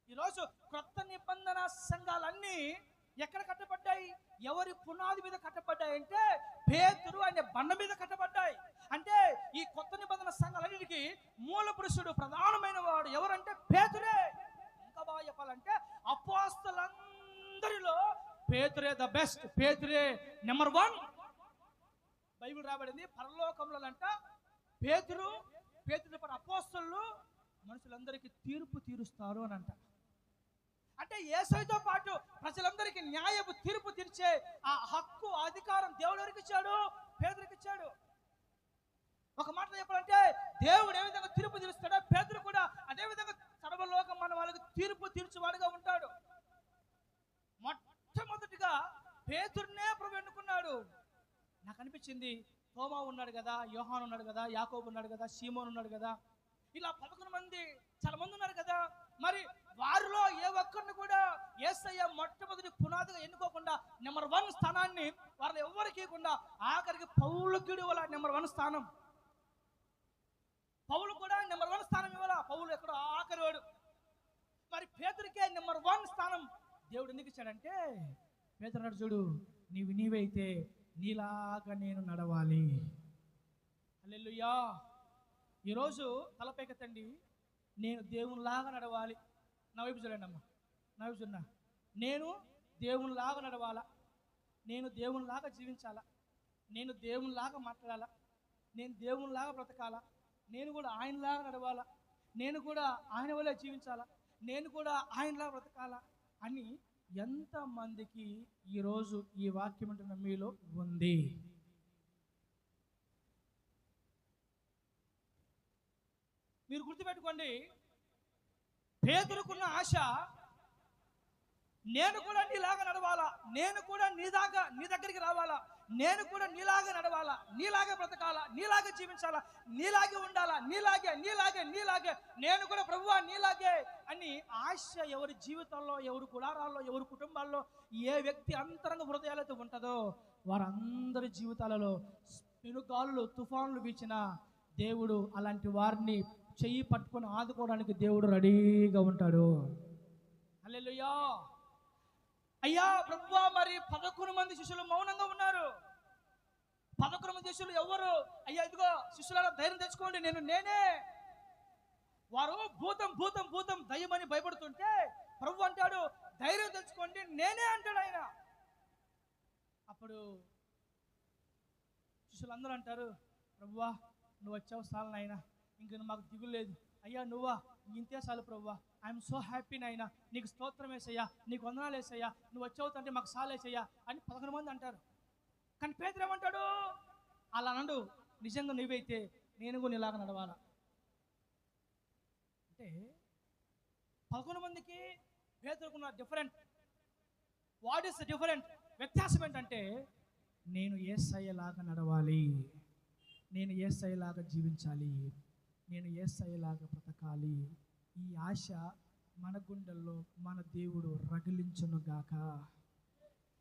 ఈరోజు క్రొత్త నిబంధన సంఘాలన్నీ ఎక్కడ కట్టబడ్డాయి? ఎవరి పునాది మీద కట్టబడ్డాయి అంటే పేతురు అనే బండ మీద కట్టబడ్డాయి. అంటే ఈ కొత్త నిబంధన సంఘాలన్నిటికీ మూల పురుషుడు, ప్రధానమైన వాడు ఎవరంటే పేతురే. ఇంకా బాగా చెప్పాలంటే అపోస్తలులందరిలో పేతురే ద బెస్ట్, పేతురే నెంబర్ 1. బైబిల్ రాబడింది పరలోకంలో అంట పేతురు పర అపోస్తలులు మనుషులందరికీ తీర్పు తీరుస్తారు అని అంట. అంటే యేసయ్యతో పాటు ప్రజలందరికీ న్యాయపు తీర్పు తీర్చే ఆ హక్కు, అధికారం దేవుడు ఎవరికి ఇచ్చాడు? పేతురుకి ఇచ్చాడు. ఒక మాటలో చెప్పాలంటే దేవుడు ఏ విధంగా తీర్పు తీరుస్తాడో పేతురు కూడా అదే విధంగా సర్వలోకం మన వాళ్ళకి తీర్పు తీర్చువాడుగా ఉంటాడు. మొట్టమొదటిగా పేతురునే ప్రభు ఎన్నుకున్నాడు. నాకు అనిపించింది తోమా ఉన్నాడు కదా, యోహాను ఉన్నాడు కదా, యాకోబు ఉన్నాడు కదా, సీమోన్ ఉన్నాడు కదా, ఇలా 11 మంది చాలా మంది ఉన్నారు కదా. మరి వారిలో ఏ ఒక్కరిని కూడా యేసయ్య మొట్టమొదటి పునాదిగా ఎన్నుకోకుండా నెంబర్ 1 స్థానాన్ని వారిలో ఎవరికి ఇవ్వకుండా ఆఖరికి పౌలుకి ఇవ్వాల నెంబర్ 1 స్థానం. పౌలు కూడా నెంబర్ 1 స్థానం ఇవ్వాల. పౌలు ఎక్కడో ఆఖరి వాడు. మరి పేతురికే నెంబర్ 1 స్థానం దేవుడు ఎందుకు ఇచ్చాడంటే పేతురు అన్నాడు, చూడు నీవైతే నీలాగా నేను నడవాలి. హల్లెలూయా. ఈరోజు తలపైకెత్తండి, నేను దేవునిలాగా నడవాలి. నా వైపు చూడండి అమ్మ, నా వైపు చూడ. నేను దేవునిలాగా నడవాలా, నేను దేవునిలాగా జీవించాలా, నేను దేవునిలాగా మాట్లాడాలా, నేను దేవునిలాగా బ్రతకాలా, నేను కూడా ఆయనలాగా నడవాలా, నేను కూడా ఆయన వల్లే జీవించాలా, నేను కూడా ఆయనలాగా బ్రతకాలా అని ఎంతమందికి ఈరోజు ఈ వాక్యం ఉంటున్న మీలో ఉంది? మీరు గుర్తుపెట్టుకోండి, పేతురుకున్న ఆశ నేను కూడా నీలాగా నడవాలా, నేను కూడా నీ దగ్గరికి రావాలా, నేను కూడా నీలాగా నడవాలా, నీలాగే బ్రతకాలా, నీలాగే జీవించాలా, నీలాగే ఉండాలా, నీలాగే నేను కూడా ప్రభువా నీలాగే అని ఆశ ఎవరి జీవితంలో, ఎవరి కులారాల్లో, ఎవరి కుటుంబాల్లో ఏ వ్యక్తి అంతరంగ హృదయాలతో ఉంటుందో వారందరి జీవితాలలో పెనుగాలులు, తుఫానులు వీచిన దేవుడు అలాంటి వారిని చెయ్యి పట్టుకొని ఆదుకోవడానికి దేవుడు రెడీగా ఉంటాడు. హల్లెలూయా. అయ్యా ప్రభువా, మరి 11 మంది శిష్యులు మౌనంగా ఉన్నారు. 11 మంది శిష్యులు ఎవరు? అయ్యా ఇదిగో శిష్యులారా ధైర్యం తెచ్చుకోండి, నేనే. వారు భూతం దయ్యమని భయపడుతుంటే ప్రభు అంటాడు ధైర్యం తెచ్చుకోండి, నేనే అంటాడు ఆయన. అప్పుడు శిష్యులందరూ అంటారు, ప్రభువా నువ్వు వచ్చావు చాలు నాయనా, ఇంక మాకు దిగులు లేదు. అయ్యా నువ్వా, ఇంతే చాలు ప్రభువా, ఐఎమ్ సో హ్యాపీ నాయనా, నీకు స్తోత్రం వేసయ్యా, నీకు వందనాలు వేసయ్యా, నువ్వు వచ్చావుతంటే మాకు చాలేసయ్యా అని 11 మంది అంటారు. కానీ పేతురు ఏమంటాడు? అలా నండు, నిజంగా నువ్వైతే నేను కూడా ఇలాగ నడవాలా అంటే 11 మందికి పేతురుకున్న different. What is the different? వ్యత్యాసం ఏంటంటే నేను యేసయ్యలాగా నడవాలి, నేను యేసయ్యలాగా జీవించాలి, నేను యేసయ్యలాగా బ్రతకాలి. ఈ ఆశ మన గుండెల్లో మన దేవుడు రగిలించునుగాక.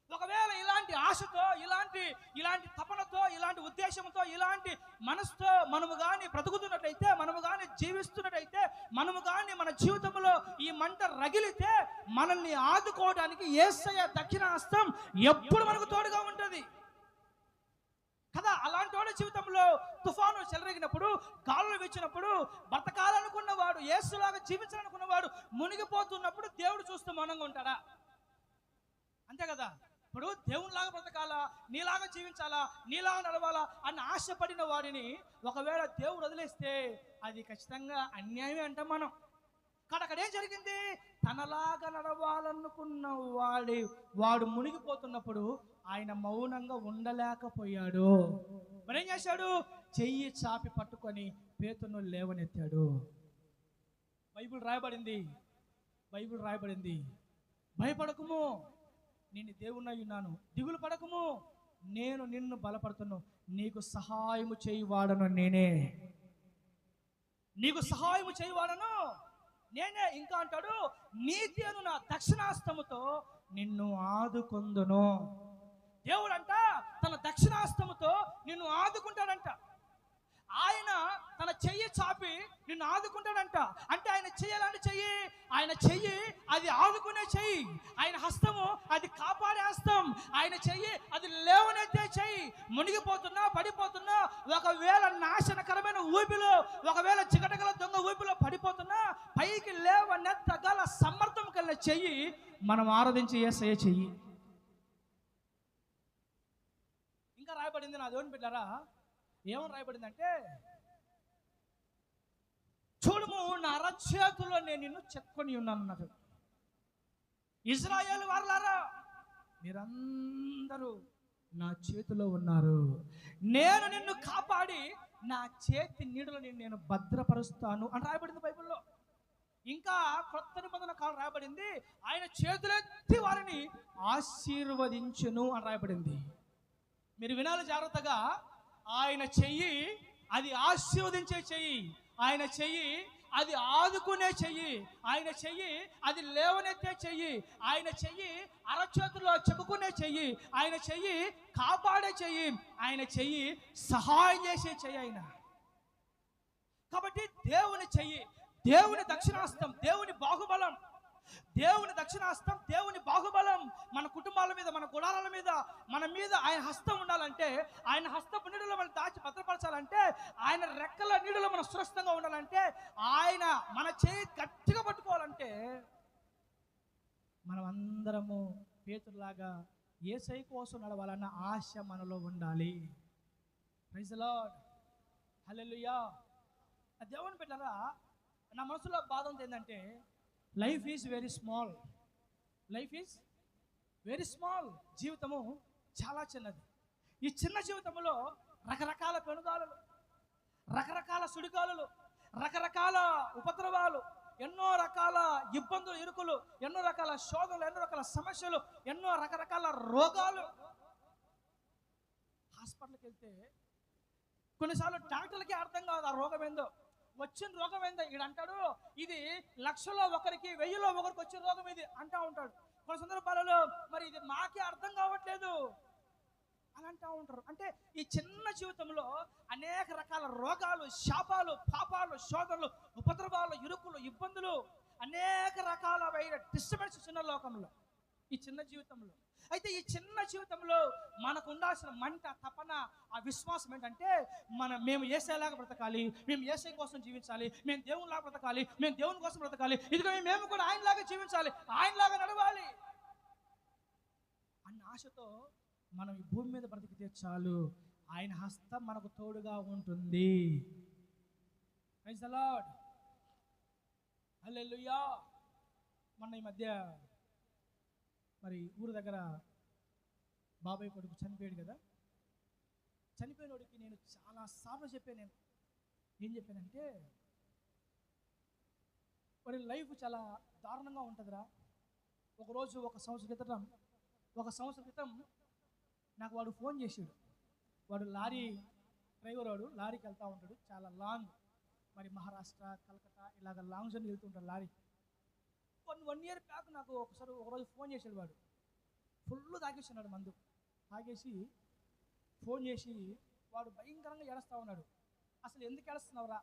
ఒకవేళ ఇలాంటి ఇలాంటి ఆశతో, ఇలాంటి ఇలాంటి తపనతో, ఇలాంటి ఉద్దేశంతో, ఇలాంటి మనసుతో మనము కానీ బ్రతుకుతున్నట్లయితే, మనము కానీ జీవిస్తున్నట్లయితే, మనము కానీ మన జీవితంలో ఈ మంట రగిలితే మనల్ని ఆదుకోవడానికి యేసయ్య దక్షిణ హస్తం ఎప్పుడు మనకు తోడుగా ఉంటుంది కదా. అలాంటి వాడి జీవితంలో తుఫాను చెలరేగినప్పుడు, గాలులు వీచినప్పుడు, బ్రతకాలనుకున్నవాడు, యేసులాగా జీవించాలనుకున్నవాడు మునిగిపోతున్నప్పుడు దేవుడు చూస్తూ మౌనంగా ఉంటాడా? అంతే కదా. ఇప్పుడు దేవునిలాగా బ్రతకాలా, నీలాగా జీవించాలా, నీలాగా నడవాలా అని ఆశపడిన వాడిని ఒకవేళ దేవుడు వదిలేస్తే అది ఖచ్చితంగా అన్యాయమే అంటాం మనం. కానీ అక్కడ ఏం జరిగింది? తనలాగా నడవాలనుకున్న వాడు మునిగిపోతున్నప్పుడు ఆయన మౌనంగా ఉండలేకపోయాడు. మరేం చేశాడు? చెయ్యి చాపి పట్టుకొని పేతురును లేవనెత్తాడు. బైబిల్ రాయబడింది, భయపడకుము, నేను దేవుణ్ణి ఉన్నాను, దిగులు పడకుము, నేను నిన్ను బలపడుతున్నాను, నీకు సహాయము చేయువాడను నేనే, నీకు సహాయము చేయువాడను నేనే. ఇంకా అంటాడు, నీతి అను నా దక్షిణాస్తముతో నిన్ను ఆదుకొందును. దేవుడు అంట తన దక్షిణాస్తముతో నిన్ను ఆదుకుంటాడంట. ఆయన తన చెయ్యి చాపి నిన్ను ఆదుకుంటాడంట. అంటే ఆయన చెయ్యాలంటే చెయ్యి, ఆయన చెయ్యి అది ఆదుకునే చెయ్యి, ఆయన హస్తము అది కాపాడే హస్తం, ఆయన చెయ్యి అది లేవనెత్తే చెయ్యి. మునిగిపోతున్నా, పడిపోతున్నా, ఒకవేళ నాశనకరమైన ఊపిలో, ఒకవేళ చికటగల దొంగ ఊపిలో పడిపోతున్నా, పైకి లేవనెత్తగల సమర్థం కలిగిన చెయ్యి మనం ఆరాధించి యేసయ్య చెయ్యి. ఇంకా రాయబడింది నా దేవుని బిడ్డలారా, ఏమని రాయబడిందంటే, చూడుము నా అరచేతిలో నేను నిన్ను చెక్కొని ఉన్నాను అన్నాడు. ఇశ్రాయేలు వారలారా, మీరందరూ నా చేతిలో ఉన్నారు, నేను నిన్ను కాపాడి నా చేతి నీడలో నేను భద్రపరుస్తాను అని రాయబడింది బైబిల్లో. ఇంకా కొత్త నిబంధన కాలం రాయబడింది, ఆయన చేతులెత్తి వారిని ఆశీర్వదించును అని రాయబడింది. మీరు వినాలి జాగ్రత్తగా. ఆయన చెయ్యి అది ఆశీర్వదించే చెయ్యి, ఆయన చెయ్యి అది ఆదుకునే చెయ్యి, ఆయన చెయ్యి అది లేవనెత్తే చెయ్యి, ఆయన చెయ్యి అరచేతుల్లో చెక్కుకునే చెయ్యి, ఆయన చెయ్యి కాపాడే చెయ్యి, ఆయన చెయ్యి సహాయం చేసే చెయ్యి ఆయన. కాబట్టి దేవుని చెయ్యి, దేవుని దక్షిణాస్తం, దేవుని బాహుబలం, దేవుని దక్షిణాస్తం, దేవుని బాహుబలం మన కుటుంబాల మీద, మన గుడారాల మీద, మన మీద ఆయన హస్తం ఉండాలంటే, ఆయన హస్తపు నీడలో మనం దాచి భద్రపరచాలంటే, ఆయన రెక్కల నీడలో మనం సురక్షితంగా ఉండాలంటే, ఆయన మన చేయి గట్టిగా పట్టుకోవాలంటే, మనం అందరము పేతురులాగా యేసయ్య కోసం నడవాలన్న ఆశ మనలో ఉండాలి. ప్రైజ్ ది లార్డ్, హల్లెలూయా. దేవుని బిడ్డలారా, నా మనసులో బాధ ఏంటంటే, life is very small, life is very small. జీవితము చాలా చిన్నది. ఈ చిన్న జీవితంలో రకరకాల పెనుగాలులు, రకరకాల సుడిగాలులు, రకరకాల ఉపద్రవాలు, ఎన్నో రకాల ఇబ్బందులు, ఇరుకులు, ఎన్నో రకాల శోధనలు, ఎన్నో రకాల సమస్యలు, ఎన్నో రకరకాల రోగాలు. హాస్పిటల్కి వెళ్తే కొన్నిసార్లు డాక్టర్లకి అర్థం కాదు ఆ రోగం ఏందో, వచ్చిన రోగం ఏందో. ఈడు అంటాడు, ఇది 1,00,000లో ఒకరికి, 1,000లో ఒకరికి వచ్చిన రోగం ఇది అంటా ఉంటాడు. కొన్ని సందర్భాలలో మరి ఇది మాకే అర్థం కావట్లేదు అని అంటూ ఉంటారు. అంటే ఈ చిన్న జీవితంలో అనేక రకాల రోగాలు, శాపాలు, పాపాలు, శోధనలు, ఉపద్రవాలు, ఇరుకులు, ఇబ్బందులు, అనేక రకాలైన డిస్టర్బెన్స్ చిన్న లోకంలో, ఈ చిన్న జీవితంలో. అయితే ఈ చిన్న జీవితంలో మనకు ఉండాల్సిన మంట, తపన, ఆ విశ్వాసం ఏంటంటే, మేము యేసయ్యలాగా బ్రతకాలి, మేము యేసయ్య కోసం జీవించాలి, మేము దేవునిలాగా బ్రతకాలి, మేము దేవుని కోసం బ్రతకాలి, ఇదిగో మేము కూడా ఆయనలాగా జీవించాలి, ఆయనలాగా నడవాలి అన్న ఆశతో మనం ఈ భూమి మీద బ్రతికితే చాలు, ఆయన హస్తం మనకు తోడుగా ఉంటుంది. ప్రైజ్ ది లార్డ్, హల్లెలూయా. మొన్న ఈ మధ్య మరి ఊరు దగ్గర బాబాయ్ కొడుకు చనిపోయాడు కదా. చనిపోయినోడికి నేను చాలా సార్లు చెప్పాను. నేను ఏం చెప్పానంటే, మరి లైఫ్ చాలా దారుణంగా ఉంటుందిరా. ఒకరోజు ఒక సంవత్సరం క్రితం నాకు వాడు ఫోన్ చేసాడు. వాడు లారీ డ్రైవర్, వాడు లారీకి వెళ్తూ ఉంటాడు, చాలా లాంగ్, మరి మహారాష్ట్ర, కలకత్తా ఇలాగ లాంగ్ జర్నీ వెళ్తుంటాడు లారీ. 1 year బ్యాక్ నాకు ఒకరోజు ఫోన్ చేశాడు. వాడు ఫుల్ తాగేస్తున్నాడు మందు. తాగేసి ఫోన్ చేసి వాడు భయంకరంగా ఏడుస్తూ ఉన్నాడు. అసలు ఎందుకు ఏడుస్తున్నావురా,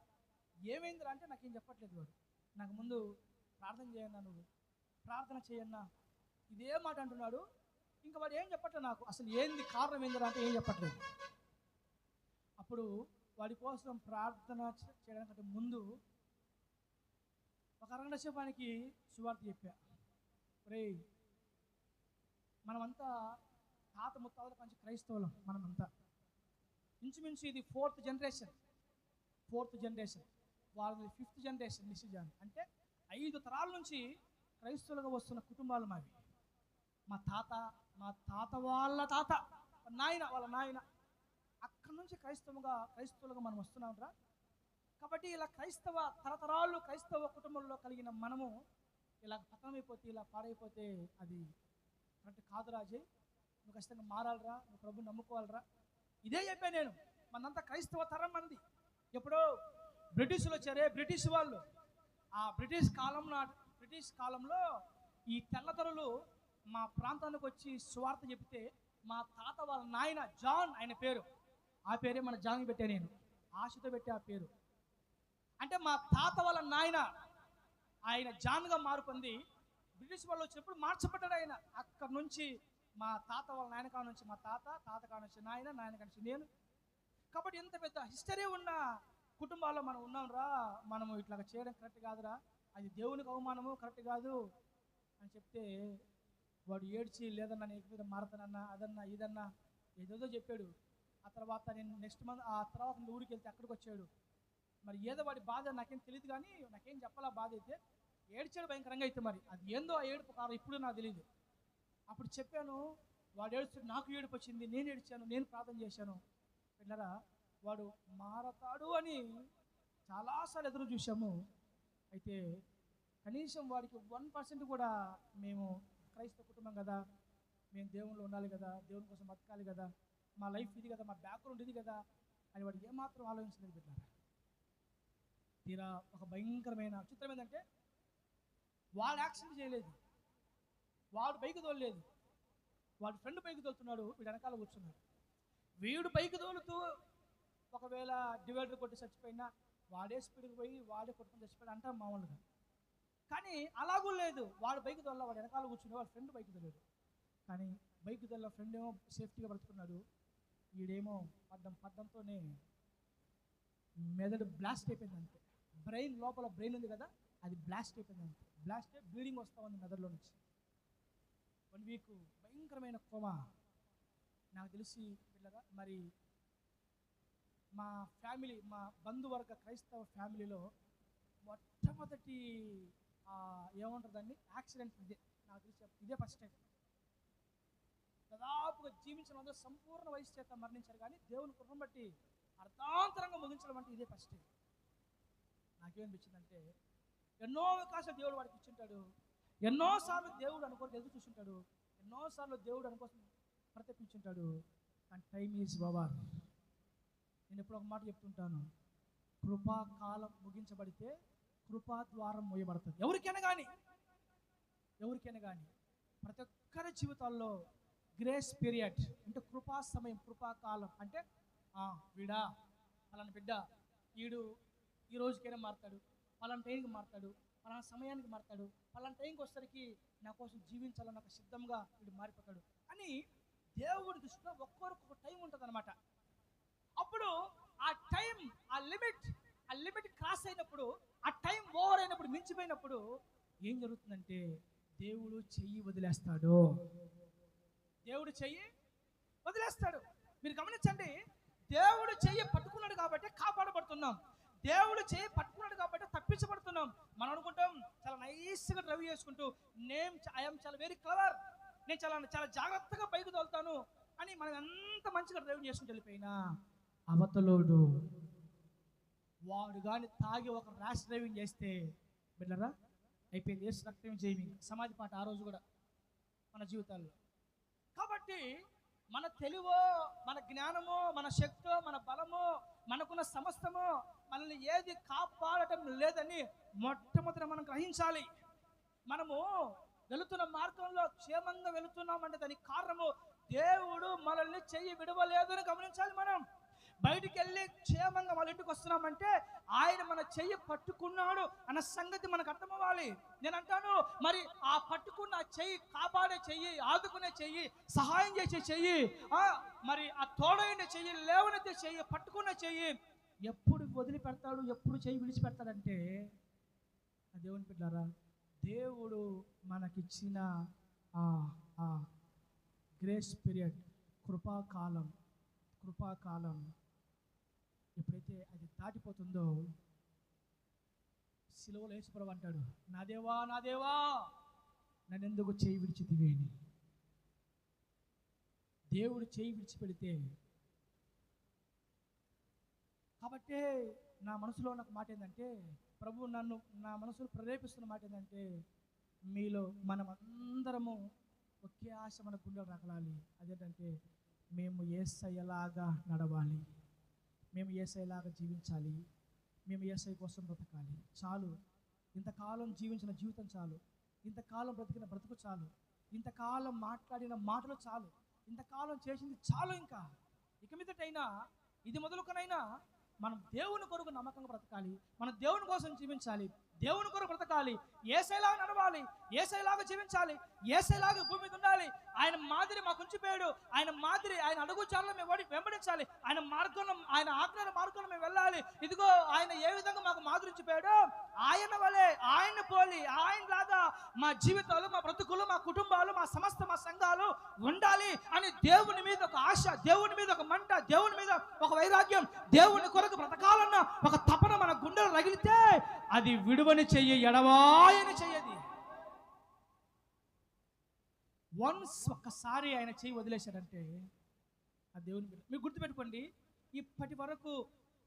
ఏమైందిరా అంటే నాకేం చెప్పట్లేదు వాడు. నాకు ముందు ప్రార్థన చేయన్నా, నువ్వు ప్రార్థన చేయన్నా, ఇదే మాట అంటున్నాడు. ఇంకా వాడు ఏం చెప్పట్లేదు నాకు, అసలు ఏంది కారణం ఏందిరా అంటే ఏం చెప్పట్లేదు. అప్పుడు వాడి కోసం ప్రార్థన చేయడానికంటే ముందు ఒక అరగంట సేపానికి సువార్త చెప్పా. రే, మనమంతా తాత ముత్తాతల నుంచి క్రైస్తవులం. మనమంతా ఇంచుమించు ఇది ఫోర్త్ జనరేషన్, వాళ్ళది 5th జనరేషన్ నిశ్చిజాన్. అంటే 5 తరాల నుంచి క్రైస్తవులుగా వస్తున్న కుటుంబాలు మావి. మా తాత వాళ్ళ తాత, వాళ్ళ నాయన అక్కడి నుంచి క్రైస్తవులుగా మనం వస్తున్నాం రా. కాబట్టి ఇలా తరతరాలు క్రైస్తవ కుటుంబంలో కలిగిన మనము ఇలా పతనమైపోతే, ఇలా పాడైపోతే అది కరెక్ట్ కాదురా అజయ్. నువ్వు ఖచ్చితంగా మారాలరా, నువ్వు ప్రభుని నమ్ముకోవాలరా. ఇదే చెప్పాను నేను. మనంతా క్రైస్తవ తరం మంది. ఎప్పుడో బ్రిటిషులు వచ్చారే, బ్రిటిష్ వాళ్ళు, ఆ బ్రిటిష్ కాలంలో ఈ తెల్లదొరలు మా ప్రాంతానికి వచ్చి సువార్త చెప్తే మా తాత వాళ్ళ నాయన జాన్, ఆయన పేరు, ఆ పేరే మన జాన్ పెట్టా నేను, ఆశతో పెట్టే ఆ పేరు. అంటే మా తాత వాళ్ళ నాయన ఆయన జాన్గా మారుపొంది బ్రిటిష్ వాళ్ళు వచ్చినప్పుడు మార్చబడ్డాడు ఆయన. అక్కడి నుంచి మా తాత వాళ్ళ నాయన కాడ నుంచి మా తాత కాడ నుంచి నాయన కాడ నుంచి నేను. కాబట్టి ఇంత పెద్ద హిస్టరీ ఉన్న కుటుంబాల్లో మనం ఉన్నాం రా. మనము ఇట్లా చేయడం కరెక్ట్ కాదురా, అది దేవునికి అవమానము, కరెక్ట్ కాదు అని చెప్తే వాడు ఏడ్చి, లేదన్నా నీకు మీద మారతానన్నా, అదన్నా ఇదన్నా ఏదేదో చెప్పాడు. ఆ తర్వాత నేను నెక్స్ట్ మంత్ ఊరికి వెళ్తే అక్కడికి వచ్చాడు. మరి ఏదో వాడి బాధ నాకేం తెలియదు, కానీ నాకేం చెప్పాలా బాధ అయితే. ఏడ్చాడు భయంకరంగా. అయితే మరి అది ఏందో ఆ ఏడుపు కారణం ఇప్పుడు నాకు తెలియదు. అప్పుడు చెప్పాను, వాడు ఏడుస్తాడు, నాకు ఏడుపు వచ్చింది, నేను ఏడ్చాను, నేను ప్రార్థన చేశాను. పిల్లరా, వాడు మారతాడు అని చాలాసార్లు ఎదురు చూసాము. అయితే కనీసం వాడికి 1% కూడా మేము క్రైస్తవ కుటుంబం కదా, మేము దేవుళ్ళు ఉండాలి కదా, దేవుని కోసం బతకాలి కదా, మా లైఫ్ ఇది కదా, మా బ్యాక్గ్రౌండ్ ఇది కదా అని వాడు ఏమాత్రం ఆలోచించలేదు. పెట్టారా, తీరా ఒక భయంకరమైన చిత్రం ఏంటంటే వాడు యాక్సిడెంట్ చేయలేదు, వాడు బైక్ తోలలేదు, వాడు ఫ్రెండ్ బైక్ తోలుతున్నాడు, వీడు వెనకాల కూర్చున్నాడు. వీడు బైక్ తోలుతూ ఒకవేళ డివైడర్ కొట్టి చచ్చిపోయినా వాడే స్పీడ్కి పోయి వాడే కొట్టుకుని చచ్చిపోయాడు అంటాం మామూలుగా. కానీ అలాగూ లేదు, వాడు బైక్ తోల, వాడు వెనకాల కూర్చున్నాడు, వాడు ఫ్రెండ్ బైక్ తోలేడు. కానీ బైక్ తోల ఫ్రెండ్ ఏమో సేఫ్టీగా బ్రతుకున్నాడు, వీడేమో పడ్డంతోనే మెదడు బ్లాస్ట్ అయిపోయింది. అంతే, బ్రెయిన్ లోపల బ్రెయిన్ ఉంది కదా, అది బ్లాస్ట్ అయిపోయింది. అంతే, బ్లాస్ట్ అయి బ్లీడింగ్ వస్తూ ఉంది మెదడులో నుంచి. 1 వీక్ భయంకరమైన కోమా. నాకు తెలిసి పిల్లగా మరి మా ఫ్యామిలీ, మా బంధువర్గ క్రైస్తవ ఫ్యామిలీలో మొట్టమొదటి ఏమంటారు దాన్ని, యాక్సిడెంట్ ఇదే. నాకు తెలిసి ఇదే ఫస్ట్ టైం. దాదాపుగా జీవించడం అందరూ సంపూర్ణ వయసు చేత మరణించారు, కానీ దేవుని కృపను బట్టి అర్థాంతరంగా ముగించడం అంటే ఇదే ఫస్ట్ టైం. నాకేమనిపించిందంటే, ఎన్నో అవకాశాలు దేవుడు వాడికి ఇచ్చింటాడు, ఎన్నోసార్లు దేవుడు అనుకోని ఎదురు చూస్తుంటాడు, ఎన్నోసార్లు దేవుడు అనుకోసం ప్రత్యక్షించుంటాడు. And time is over. నేను ఎప్పుడు ఒక మాట చెప్తుంటాను, కృపాకాలం ముగించబడితే కృపా ద్వారం మూయబడుతుంది. ఎవరికైనా కానీ ప్రతి ఒక్కరి జీవితాల్లో గ్రేస్ పీరియడ్ అంటే కృపా సమయం, కృపాకాలం అంటే వీడా పలానా బిడ్డ, వీడు ఈ రోజుకైనా మారుతాడు, పలానా టైంకి మారుతాడు, పలానా సమయానికి మారుతాడు, పలానా టైంకి వచ్చేసరికి నా కోసం జీవించాలని ఒక సిద్ధంగా వీడు మారిపోతాడు అని దేవుడి దృష్టిలో ఒక్కొక్కరికి ఒక టైం ఉంటుంది అనమాట. అప్పుడు ఆ టైం, ఆ లిమిట్ క్రాస్ అయినప్పుడు, ఆ టైం ఓవర్ అయినప్పుడు, మించిపోయినప్పుడు ఏం జరుగుతుందంటే దేవుడు చెయ్యి వదిలేస్తాడు. మీరు గమనించండి, దేవుడు చెయ్యి పట్టుకున్నాడు కాబట్టి కాపాడబడుతున్నాం, దేవుడు చెయ్యి పట్టుకున్నాడు కాబట్టి తప్పించబడుతున్నాం. మనం అనుకుంటాం చాలా నైస్గా డ్రైవ్ చేసుకుంటూ ఐఎమ్ చాలా వెరీ క్లవర్, నేను చాలా జాగ్రత్తగా బైక్ తోలుతాను అని మనం ఎంత మంచిగా డ్రైవ్ చేసుకుంటూ వెళ్ళిపోయినా అవతలోడు వాడు కానీ తాగి ఒక ర్యాష్ డ్రైవింగ్ చేస్తే బిడ్డరా అయిపోయింది, ఏసు రక్తం చేయమి సమాధి పాట ఆ రోజు కూడా మన జీవితాల్లో. కాబట్టి మన తెలివో, మన జ్ఞానమో, మన శక్తో, మన బలమో, మనకున్న సమస్తమో మనల్ని ఏది కాపాడటం లేదని మొట్టమొదట మనం గ్రహించాలి. మనము వెళుతున్న మార్గంలో క్షేమంగా వెళుతున్నామంటే దానికి కారణము దేవుడు మనల్ని చెయ్యి విడవలేదు అని గమనించాలి. మనం బయటికి వెళ్ళి క్షేమంగా వాళ్ళ ఇంటికి వస్తున్నామంటే ఆయన మన చెయ్యి పట్టుకున్నాడు అన్న సంగతి మనకు అర్థమవ్వాలి. నేను అంటాను, మరి ఆ పట్టుకున్న చెయ్యి, కాపాడే చెయ్యి, ఆదుకునే చెయ్యి, సహాయం చేసే చెయ్యి, మరి ఆ తోడైన చెయ్యి, లేవనెత్తే చెయ్యి, పట్టుకున్న చెయ్యి ఎప్పుడు వదిలిపెడతాడు, ఎప్పుడు చెయ్యి విడిచిపెడతాడంటే, ఆ దేవుని బిడ్డలారా, దేవుడు మనకిచ్చిన ఆ గ్రేస్ పీరియడ్, కృపాకాలం ఎప్పుడైతే అది దాటిపోతుందో, సిలువలో యేసుప్రభువు అంటాడు, నా దేవా నన్ను ఎందుకు చేయి విడిచితివి అని. దేవుడు చేయి విడిచిపెడితే, కాబట్టి నా మనసులో ఉన్న మాట ఏంటంటే, ప్రభు నా మనసులో ప్రేరేపిస్తున్న మాట ఏంటంటే, మీలో మనం అందరము ఒకే ఆశ మన గుండెలు రగలాలి. అదేంటంటే, మేము యేసయ్యలాగా నడవాలి, మేము యేసయ్యలాగా జీవించాలి, మేము యేసయ్య కోసం బ్రతకాలి. చాలు, ఇంతకాలం జీవించిన జీవితం చాలు, ఇంతకాలం బ్రతికిన బ్రతుకు చాలు, ఇంతకాలం మాట్లాడిన మాటలు చాలు, ఇంతకాలం చేసింది చాలు. ఇక మీదటైనా, ఇది మొదలుకొనైనా మనం దేవుని కొరకు నమ్మకంగా బ్రతకాలి, మనం దేవుని కోసం జీవించాలి, దేవుని కొరకు బ్రతకాలి, యేసయ్యలాగా నడవాలి, యేసయ్యలాగా జీవించాలి, యేసయ్యలాగా భూమి మీద ఉండాలి. ఆయన మాదిరి మాకు ఉంచిపోయాడు, ఆయన మాదిరి, ఆయన అడుగుజాడలో మేము వెంబడించాలి, ఆయన మార్గంలో, ఆయన ఆజ్ఞల మార్గంలో మేము వెళ్ళాలి. ఇదిగో ఆయన ఏ విధంగా మాకు మాదిరి ఉంచిపోయాడో ఆయన వలె, ఆయన పోలి, ఆయనలాగా మా జీవితాలు, మా బ్రతుకులు, మా కుటుంబాలు, మా సంఘాలు ఉండాలి అని దేవుని మీద ఒక ఆశ, దేవుని మీద ఒక మంట, దేవుని మీద ఒక వైరాగ్యం, దేవుని కొరకు బ్రతకాలన్న ఒక తపన మన గుండెలు రగిలితే అది విడువని చెయ్యి, ఎడవాయని చెయ్యది. వన్స్ ఒక్కసారి ఆయన చెయ్యి వదిలేశాడంటే ఆ దేవుని మీద. మీరు గుర్తుపెట్టుకోండి, ఇప్పటి వరకు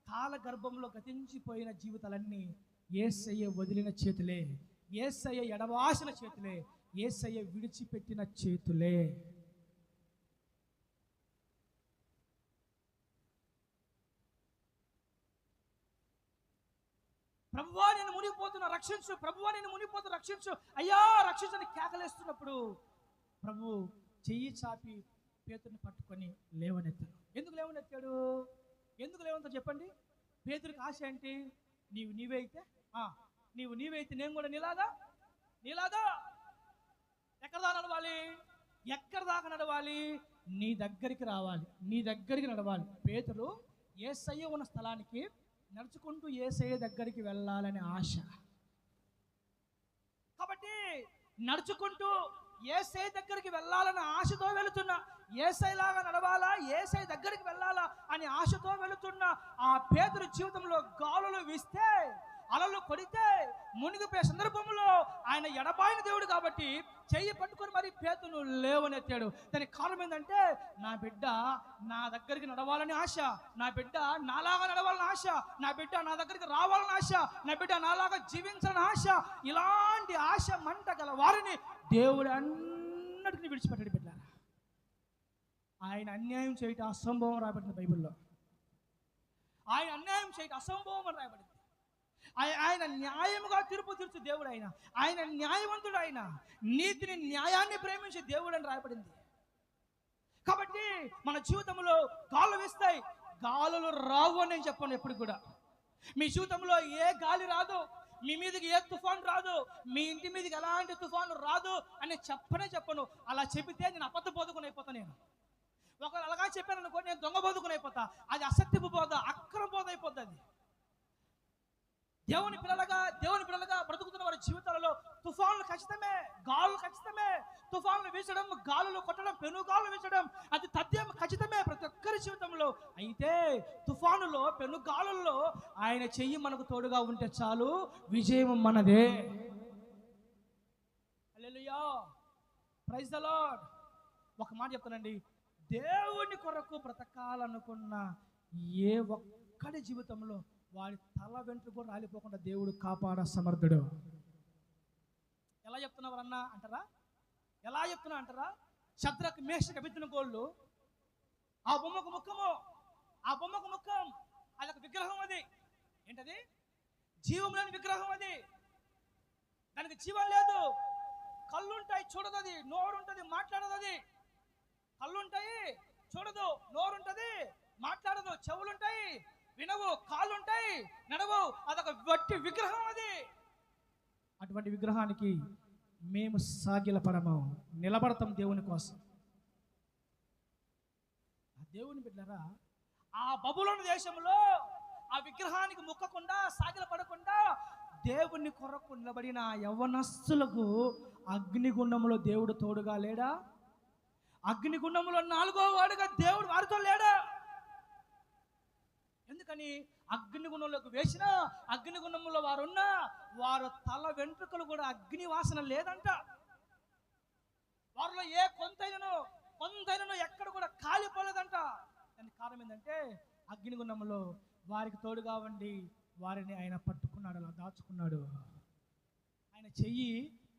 కాల గర్భంలో గతించిపోయిన జీవితాలన్నీ యేసయ్య వదిలిన చేతులే, యేసయ్య ఎడవాసిన చేతులే, యేసయ్య విడిచిపెట్టిన చేతులే. ప్రభువా నేను మునిగిపోతున్నా రక్షించు, ప్రభువా నేను మునిగిపోతున్నా రక్షించు, అయ్యా రక్షించని కేకలేస్తున్నప్పుడు ప్రభు చెయ్యి చాపి పేతురుని పట్టుకొని లేవనెత్తాడు. ఎందుకు లేవనెత్తాడు చెప్పండి. పేతురికి ఆశ ఏంటి? నీవే అయితే నేను కూడా నీలాగా ఎక్కడ దాకా నడవాలి? నీ దగ్గరికి రావాలి, నీ దగ్గరికి నడవాలి. పేతురు యేసయ్య ఉన్న స్థలానికి నడుచుకుంటూ యేసయ్య దగ్గరికి వెళ్ళాలనే ఆశ. కాబట్టి నడుచుకుంటూ యేసయ్య దగ్గరికి వెళ్ళాలన్న ఆశతో వెళుతున్నా, యేసయ్యలాగా నడవాలా, యేసయ్య దగ్గరికి వెళ్ళాలా అని ఆశతో వెళుతున్న ఆ పేతురు జీవితంలో గాలులు వీస్తే, అలలు కొడితే, మునిగిపోయే సందర్భంలో ఆయన ఎడబాయిన దేవుడు కాబట్టి చెయ్యి పట్టుకొని మరి పేతును లేవనెత్తాడు. దానికి కారణం ఏంటంటే, నా బిడ్డ నా దగ్గరికి నడవాలని ఆశ, నా బిడ్డ నాలాగా నడవాలని ఆశ, నా బిడ్డ నా దగ్గరికి రావాలని ఆశ, నా బిడ్డ నాలాగా జీవించాలని ఆశ. ఇలాంటి ఆశ మంట గల వారిని దేవుడు అన్నిటిని విడిచిపెట్టాడు. బిడ్డారా, ఆయన అన్యాయం చేయటం అసంభవం రాయబడింది బైబిల్లో. ఆయన అన్యాయం చేయటం అసంభవం అని రాయబడింది. ఆయన న్యాయముగా తీర్పు తీర్చు దేవుడు, ఆయన న్యాయవంతుడు, ఆయన నీతిని న్యాయాన్ని ప్రేమించే దేవుడు అని రాయబడింది. కాబట్టి మన జీవితంలో గాలు వీస్తాయి, గాలులు రావు అని నేను చెప్పాను. ఎప్పుడు కూడా మీ జీవితంలో ఏ గాలి రాదు, మీ మీదకి ఏ తుఫాను రాదు, మీ ఇంటి మీదకి ఎలాంటి తుఫాను రాదు అని చెప్పను. అలా చెబితే నేను అబద్ధ బోధకుని అయిపోతా. నేను ఒకవేళ అలాగా చెప్పాను అనుకో, నేను దొంగ బోధకుని అయిపోతా. అది అసత్యపు బోధ, అక్రమ బోధ అయిపోతుంది. దేవుని పిల్లలుగా బ్రతుకుతున్న వారి జీవితాలలో తుఫానులు ఖచ్చితమే, గాలులు ఖచ్చితమే. తుఫానులు వీచడం, గాలులు కొట్టడం, పెనుగాలు వీచడం అది తథ్యం ఖచ్చితమే ప్రతి ఒక్కరి జీవితంలో. అయితే తుఫానులో, పెనుగాలుల్లో ఆయన చెయ్యి మనకు తోడుగా ఉంటే చాలు, విజయం మనదే. హల్లెలూయా, ప్రైజ్ ద లార్డ్. ఒక మాట చెప్తానండి, దేవుని కొరకు బ్రతకాలనుకున్న ఏ ఒక్కడి జీవితంలో వాడి తల వెంట్రుక కూడా రాలిపోకుండా దేవుడు కాపాడ సమర్థుడు. ఎలా చెప్తున్నారన్నా అంటారా? శద్రకు, మేషకు, అబేద్నెగోలు ఆ బొమ్మకు ముఖం, అదొక విగ్రహం. అది ఏంటది? జీవం లేని విగ్రహం. అది దానికి జీవం లేదు, కళ్ళుంటాయి చూడదు, అది నోరు ఉంటుంది మాట్లాడదు. అది కళ్ళుంటాయి చూడదు, నోరుంటది మాట్లాడదు, చెవులుంటాయి వినవు, కాళ్ళుంటాయి నడవు. అదొక వట్టి విగ్రహం అది. అటువంటి విగ్రహానికి మేము సాగిలపడము, నిలబడతాం దేవుని కోసం. ఆ దేవుని బిడ్డలారా, ఆ బబులోను దేశంలో ఆ విగ్రహానికి మొక్కకుండా సాగిలపడకుండా దేవుని కొరకు నిలబడిన యవ్వనస్తులకు అగ్నిగుండంలో దేవుడు తోడుగా లేడా? అగ్నిగుండంలో 4వ వాడుగా దేవుడు వారితో లేడా? ఎందుకని? అగ్నిగుండంలోకి వేసిన అగ్నిగుండంలో వారున్నా వారు తల వెంట్రుకలు కూడా అగ్ని వాసన లేదంట. వారిలో ఏ కొంతైనను ఎక్కడ కూడా కాలిపోలేదంట. దానికి కారణం ఏంటంటే అగ్నిగుండంలో వారికి తోడుగా ఉండి వారిని ఆయన పట్టుకున్నాడు, అలా దాచుకున్నాడు. ఆయన చెయ్యి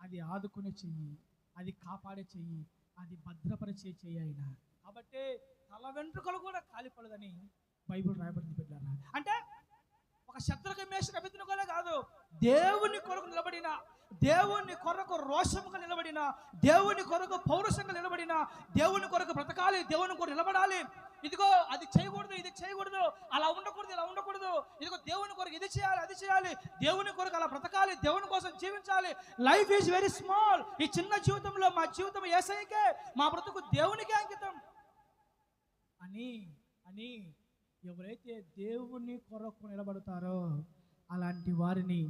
అది ఆదుకునే చెయ్యి, అది కాపాడే చెయ్యి, అది భద్రపరిచే చెయ్యి ఆయన. కాబట్టి తల వెంట్రుకలు కూడా కాలిపోలేదని బైబిల్ రాయబడింది బిడ్డలారా. అంటే ఒక శత్రుఘ్న మేషక అబేద్నెగోలే కాదు, దేవుని కొరకు నిలబడిన, దేవుని కొరకు రోషముగా నిలబడిన, దేవుని కొరకు పౌరుషంగా నిలబడిన, దేవుని కొరకు బ్రతకాలి, దేవుని కొరకు నిలబడాలి. ఇదిగో అది చేయకూడదు, ఇది చేయకూడదు, అలా ఉండకూడదు, ఇలా ఉండకూడదు, ఇదిగో దేవుని కొరకు ఇది చేయాలి, అది చేయాలి, దేవుని కొరకు అలా బ్రతకాలి, దేవుని కోసం జీవించాలి. Life is very small. ఈ చిన్న జీవితంలో మా జీవితం యేసయ్యకే, మా బ్రతుకు దేవునికే అంకితం అని అని ఎవరైతే దేవుని కొరకు నిలబడతారో అలాంటి వారిని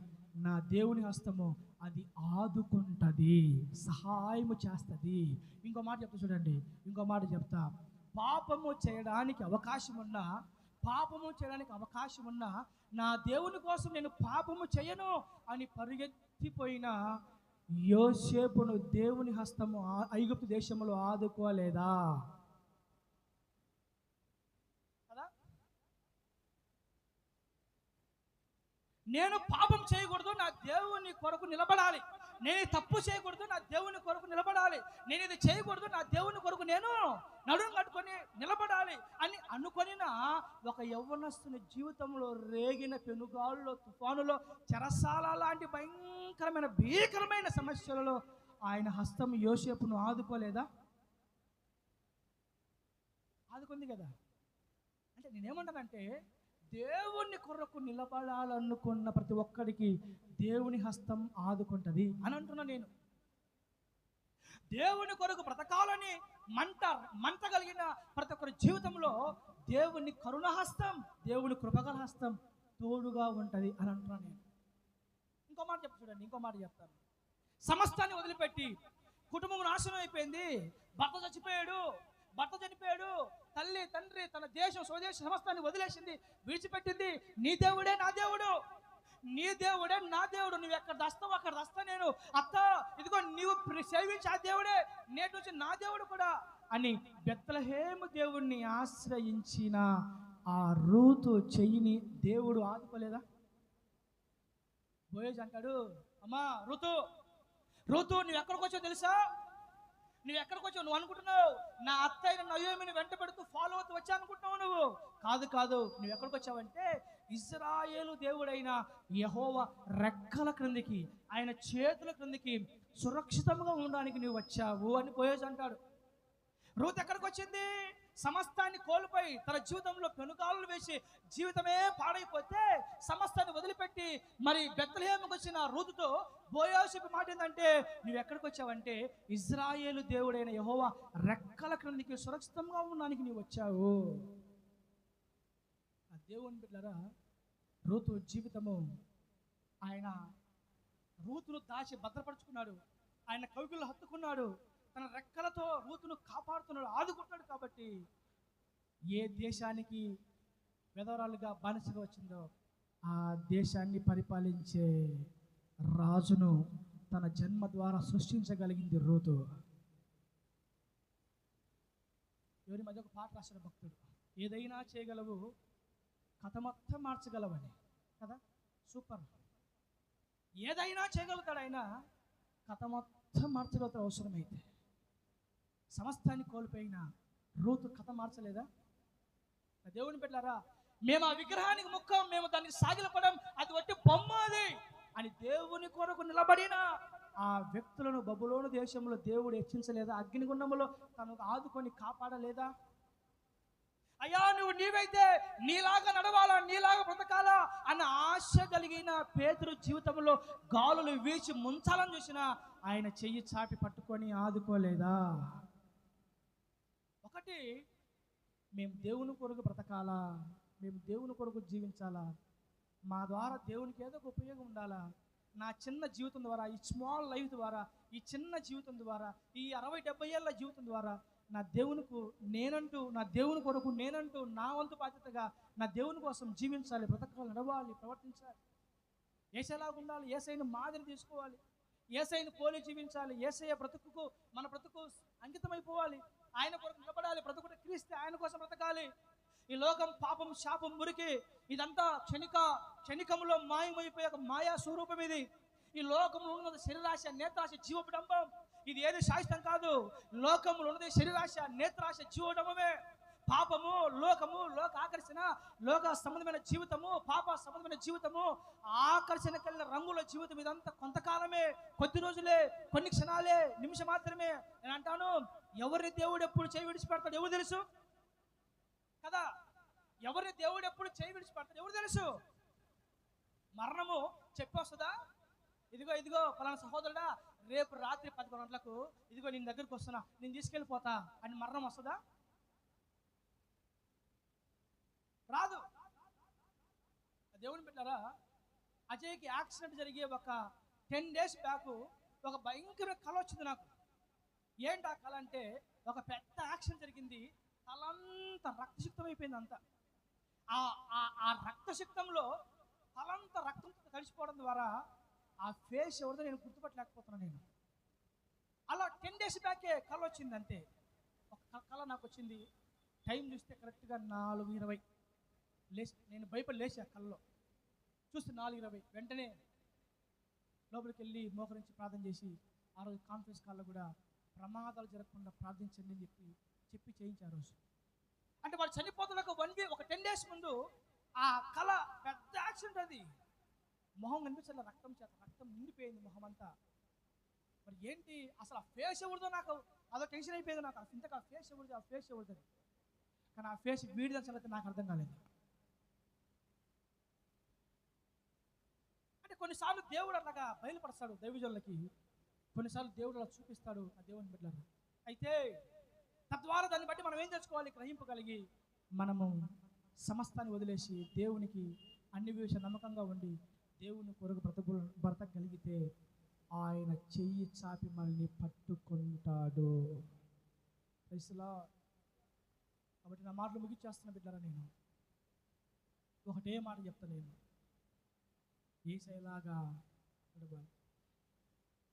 నా దేవుని హస్తము అది ఆదుకుంటుంది, సహాయము చేస్తుంది. ఇంకో మాట చెప్తా చూడండి, ఇంకో మాట చెప్తా. పాపము చేయడానికి అవకాశం ఉన్నా నా దేవుని కోసం నేను పాపము చేయను అని పరిగెత్తిపోయిన యోసేపును దేవుని హస్తము ఐగుప్తు దేశంలో ఆదుకోలేదా? నేను పాపం చేయకూడదు, నా దేవుని కొరకు నిలబడాలి. నేను తప్పు చేయకూడదు, నా దేవుని కొరకు నిలబడాలి. నేను ఇది చేయకూడదు, నా దేవుని కొరకు నేను నడుము కట్టుకొని నిలబడాలి అని అనుకొనిన ఒక యవ్వనస్తుని జీవితంలో రేగిన పెనుగాలులో, తుఫానులో, చెరసాల లాంటి భీకరమైన సమస్యలలో ఆయన హస్తం యోసేపును ఆదుకోలేదా? ఆదుకుంది కదా. అంటే నేనేమంటానంటే దేవుని కొరకు నిలబడాలనుకున్న ప్రతి ఒక్కడికి దేవుని హస్తం ఆదుకుంటుంది అని అంటున్నా నేను. దేవుని కొరకు బ్రతకాలని మంట కలిగిన ప్రతి ఒక్కరి జీవితంలో దేవుని కరుణహస్తం, దేవుని కృపగల హస్తం తోడుగా ఉంటుంది అని అంటున్నా నేను. ఇంకో మాట చూడండి, ఇంకో మాట చెప్తాను. సమస్తాన్ని వదిలిపెట్టి కుటుంబం నాశనం అయిపోయింది, భర్త చనిపోయాడు, తల్లి తండ్రి తన దేశం స్వదేశం సమస్తాన్ని వదిలేసింది, విడిచిపెట్టింది. నీ దేవుడే నా దేవుడు, నీ దేవుడే నా దేవుడు, నువ్వు ఎక్కడ దస్తావు అక్కడ దస్తా నేను. అత్త ఇదిగో నీవు సేవించి ఆ దేవుడే నేటి నుంచి నా దేవుడు కూడా అని బెత్లెహేము దేవుణ్ణి ఆశ్రయించిన ఆ రూతు చెయ్యిని దేవుడు ఆదుకోలేదా? బోయజ్ అంటాడు, అమ్మా రూతు నువ్వు ఎక్కడికి వచ్చావు తెలుసా? నువ్వు అనుకుంటున్నావు నా అత్తయ్య నయోమిని వెంట పెడుతూ ఫాలో అవుతూ వచ్చా అనుకుంటున్నావు. నువ్వు కాదు, నువ్వు ఎక్కడికి వచ్చావంటే ఇశ్రాయేలు దేవుడైన యెహోవా రెక్కల క్రిందికి, ఆయన చేతుల క్రిందికి సురక్షితంగా ఉండడానికి నువ్వు వచ్చావు అని బోయజ్ అంటాడు. రూత్ ఎక్కడికి వచ్చింది? సమస్తాన్ని కోల్పోయి తన జీవితంలో పెనుగాలు వేసి జీవితమే పాడైపోతే సమస్తాన్ని వదిలిపెట్టి మరి బెత్లెహేముకు వచ్చిన రూతుతో బోయజ్ చెప్పే మాట ఏంటంటే, నువ్వు ఎక్కడికి వచ్చావంటే ఇశ్రాయేలు దేవుడైన యెహోవా రెక్కల క్రిందికి సురక్షితంగా ఉండడానికి నువ్వు వచ్చావు. ఆ దేవుని బిడ్డలారా, రూతు జీవితము ఆయన రూతును దాచి భద్రపరుచుకున్నాడు, ఆయన కవికులు హత్తుకున్నాడు, తన రెక్కలతో రూతును కాపాడుతున్నాడు, ఆదుకుంటున్నాడు. కాబట్టి ఏ దేశానికి వెధవరాలుగా బానిసగా వచ్చిందో ఆ దేశాన్ని పరిపాలించే రాజును తన జన్మ ద్వారా సృష్టించగలిగింది రూతు. ఎవరి మధ్య ఒక పాట రాసిన భక్తుడు, ఏదైనా చేయగలవు కథ మొత్తం మార్చగలవని కదా. సూపర్. ఏదైనా చేయగలుగుతాడు ఆయన, కథ మొత్తం మార్చగలుగుతాడు అవసరమైతే. సమస్తాన్ని కోల్పోయిన రూతు కథ మార్చలేదా? దేవుని బిడ్డలారా, మేము ఆ విగ్రహానికి ముఖం, మేము దానికి సాగిలపడం, అది వట్టి బొమ్మ అది అని దేవుని కొరకు నిలబడిన ఆ వ్యక్తులను బబులోను దేశంలో దేవుడు హెచ్చించలేదా? అగ్నిగుండంలో తను ఆదుకొని కాపాడలేదా? అయ్యా నువ్వు నీవైతే నీలాగా నడవాలా, నీలాగా బ్రతకాలా అన్న ఆశ కలిగిన పేతురు జీవితంలో గాలులు వీచి ముంచాలని చూసిన ఆయన చెయ్యి చాపి పట్టుకొని ఆదుకోలేదా? ఒకటి, మేము దేవుని కొరకు బ్రతకాలా, మేము దేవుని కొరకు జీవించాలా, మా ద్వారా దేవునికి ఏదో ఒక ఉపయోగం ఉండాలా. నా చిన్న జీవితం ద్వారా, ఈ స్మాల్ లైఫ్ ద్వారా, ఈ చిన్న జీవితం ద్వారా, ఈ 60-70 ఏళ్ళ జీవితం ద్వారా నా దేవుని కొరకు నేనంటూ నా వంతు బాధ్యతగా నా దేవుని కోసం జీవించాలి, బ్రతకాలి, నడవాలి, ప్రవర్తించాలి. ఏసైలాగా ఉండాలి, ఏసైని మాదిరి తీసుకోవాలి, ఏసైని పోలి జీవించాలి, ఏసయ్య బ్రతుకుకు మన బ్రతుకు అంకితమైపోవాలి, ఆయన కొరకు నిలబడాలి, బ్రతుకుట క్రీస్తే ఆయన కోసం బ్రతకాలి. ఈ లోకం పాపం, శాపం, మురికి ఇదంతా క్షణికంలో మాయమైపోయే ఒక మాయా స్వరూపం ఇది. ఈ లోకంలో ఉన్నది శరీరాశ, నేత్రాశ, జీవపడంబం. ఇది ఏది శాశ్వతం కాదు. లోకంలో ఉన్నది శరీరాశ, నేత్రాశ, జీవడంబమే. పాపము, లోకము, లోక ఆకర్షణ, లోక సంబంధమైన జీవితము, పాప సంబంధమైన జీవితము, ఆకర్షణ కలిగిన రంగుల జీవితం ఇదంతా కొంతకాలమే, కొద్ది రోజులే, కొన్ని క్షణాలే, నిమిషం మాత్రమే. నేను అంటాను, ఎవరిని దేవుడు ఎప్పుడు చేయి విడిచిపెడతాడు ఎవరు తెలుసు కదా? ఎవరిని దేవుడు ఎప్పుడు చేయి విడిచిపెడతాడు ఎవరు తెలుసు? మరణము చెప్పొస్తుందా? ఇదిగో పలానా సహోదరుడా, రేపు రాత్రి 11 గంటలకు ఇదిగో నేను దగ్గరికి వస్తున్నా, నేను తీసుకెళ్ళిపోతా అని మరణం వస్తుందా? రాదు. దేవుని బిడ్డలారా, అజయ్కి యాక్సిడెంట్ జరిగే ఒక 10 days బ్యాక్ ఒక భయంకర కళ వచ్చింది నాకు. ఏంటి ఆ కళ అంటే, ఒక పెద్ద యాక్సిడెంట్ జరిగింది, తలంతా రక్తసిక్తం అయిపోయింది. అంతా ఆ రక్తసిక్తంలో తలంతా రక్తంతో తడిచిపోవడం ద్వారా ఆ ఫేస్ ఎవరిదో నేను గుర్తుపట్టలేకపోతున్నాను. నేను అలా 10 days బ్యాకే కళ వచ్చింది. అంతే ఒక కళ నాకు వచ్చింది. టైం చూస్తే కరెక్ట్గా 4:20 లేచి, నేను భయపడి లేచా. కళ్ళలో చూస్తే 4:20. వెంటనే లోపలికి వెళ్ళి మోకరించి ప్రార్థన చేసి, ఆ రోజు కాన్ఫరెన్స్ కాల్లో కూడా ప్రమాదాలు జరగకుండా ప్రార్థించండి అని చెప్పి చేయించారు రోజు. అంటే వాడు చనిపోతున్న ఒక 10 days ముందు ఆ కళ పెద్ద యాక్సిడెంట్. అది మొహం కనిపించాల, రక్తం నిండిపోయింది మొహం అంతా. మరి ఏంటి అసలు ఆ ఫేస్ ఎవరిదో నాకు అదో టెన్షన్ అయిపోయింది. నాకు ఇంతకు ఆ ఫేస్ ఎవరిదో కానీ ఆ ఫేస్ వీడిదని సంగతి నాకు అర్థం కాలేదు. అంటే కొన్నిసార్లు దేవుడు అలాగా బయలుపరుస్తాడు దైవజనులకి, కొన్నిసార్లు దేవుడు అలా చూపిస్తాడు ఆ దేవుని బిడ్డలను. అయితే తద్వారా దాన్ని బట్టి మనం ఏం చేసుకోవాలి? గ్రహింపగలిగి మనము సమస్తాన్ని వదిలేసి దేవునికి అన్ని విషయాలు నమ్మకంగా ఉండి దేవుని కొరకు బ్రతకగలిగితే ఆయన చెయ్యి చాపి మనల్ని పట్టుకుంటాడు. కాబట్టి నా మాటలు ముగిచ్చేస్తున్న బిడ్డరా, నేను ఒకటే మాట చెప్తాను. నేను యేసయ్యలాగా నడవాలి.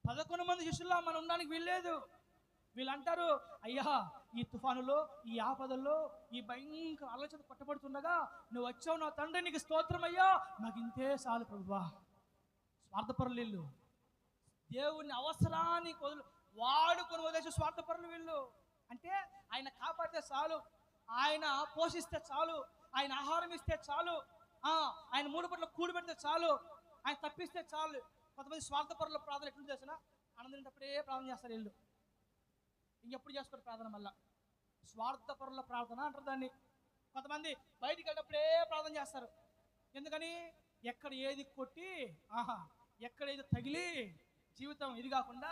11 మంది శిష్యుల్లో మనం ఉండడానికి వీల్లేదు. వీళ్ళు అంటారు, అయ్యా ఈ తుఫానులో, ఈ ఆపదల్లో, ఈ భయంకర ఆలోచన కొట్టబడుతుండగా నువ్వు వచ్చావు నా తండ్రి, నీకు స్తోత్రం అయ్యా, నాకు ఇంతే చాలు ప్రభువా. స్వార్థపరులు వీళ్ళు, దేవుని అవసరానికి వాడుకొని వదిలేసి స్వార్థపరులు వీళ్ళు. అంటే ఆయన కాపాడితే చాలు, ఆయన పోషిస్తే చాలు, ఆయన ఆహారం ఇస్తే చాలు, ఆయన 3 పూటలు కూడి పెడితే చాలు, ఆయన తప్పిస్తే చాలు. కొంతమంది స్వార్థపరుల ప్రార్థన ఎట్లు చేసినా ఆనందించేటప్పుడే ప్రార్థన చేస్తారు వీళ్ళు, ఇంకెప్పుడు చేసుకోరు ప్రార్థన. మళ్ళా స్వార్థపరుల ప్రార్థన అంటారు దాన్ని. కొంతమంది బయటికి వెళ్ళినప్పుడే ప్రార్థన చేస్తారు. ఎందుకని? ఎక్కడ ఏది కొట్టి, ఎక్కడ ఏది తగిలి జీవితం ఇది కాకుండా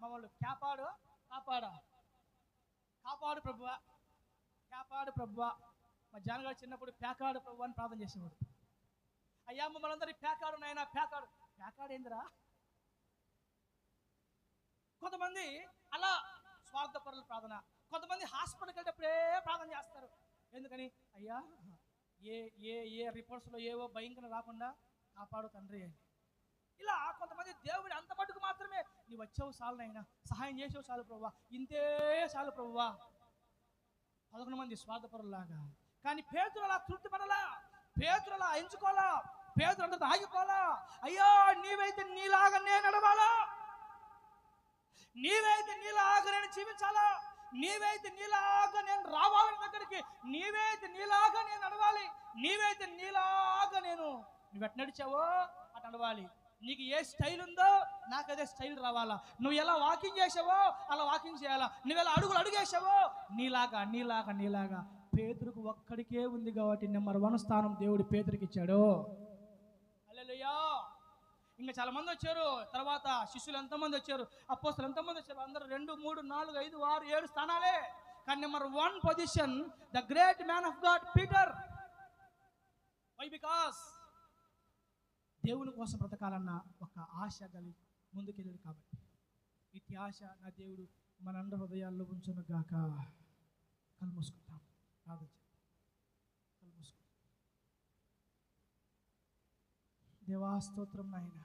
మమ్మల్ని కాపాడు ప్రభువా. మా జానగారు చిన్నప్పుడు పేకాడు ప్రభు అని ప్రార్థన చేసేవాడు. అయ్యా మమ్మల్ని అందరి పేకాడు నాయన, పేకాడు ఏందిరా? కొంతమంది అలా స్వార్థపరుల ప్రార్థన. కొంతమంది హాస్పిటల్కి వెళ్ళేటప్పుడే ప్రార్థన చేస్తారు. ఎందుకని? అయ్యా ఏ రిపోర్ట్స్లో ఏవో భయంకరం రాకుండా కాపాడు తండ్రి అని. ఇలా కొంతమంది దేవుడి అంత మటుకు మాత్రమే, నీవు వచ్చావు చాలు నాయనా, సహాయం చేసావు చాలు ప్రభువా, ఇంతే చాలు ప్రభువా. 11 మంది స్వార్థపరులాగా. కానీ పేతురు అలా తృప్తి పడలా, పేతురు అలా ఎంచుకోవాలా, పేతురు అంతా ఆగిపోవాలా. అయ్యా నీవైతే నీలాగా నేను నడవాలా, నీవైతే నీలాగా నేను జీవించాలా, నీవైతే నీలాగా నేను రావాలని దగ్గరికి, నీవైతే నీలాగా నేను నడవాలి, నీవైతే నీలాగా నువ్వు ఎట్లా నడిచావో అటు నడవాలి. నీకు ఏ స్టైల్ ఉందో నాకు అదే స్టైల్ రావాలా. నువ్వు ఎలా వాకింగ్ చేసావో అలా వాకింగ్ చేయాలా. నువ్వు ఎలా అడుగేసావో నీలాగా. పేతురుకు ఒక్కడికే ఉంది కాబట్టి నెంబర్ 1 స్థానం దేవుడు పేతురుకి ఇచ్చాడు. హల్లెలూయా. ఇంకా చాలా మంది వచ్చారు, తర్వాత శిష్యులు ఎంతమంది వచ్చారు, అపోస్తలులు ఎంతమంది వచ్చారు, అందరూ 2, 3, 4, 5, 6, 7 స్థానాలే. కానీ number 1 position the great man of God Peter. Why? Because దేవుని కోసం బ్రతకాలన్న ఒక ఆశ కలిగి ముందుకెళ్ళాడు. కాబట్టి ఇట్టి ఆశ నా దేవుడు మనందరి హృదయాల్లో ఉంచును గాక. కళ్ళు మూసుకుంటాం, ప్రార్థన చేద్దాం. కళ్ళు మూసుకుంటాం. దేవా స్తోత్రం నాయన,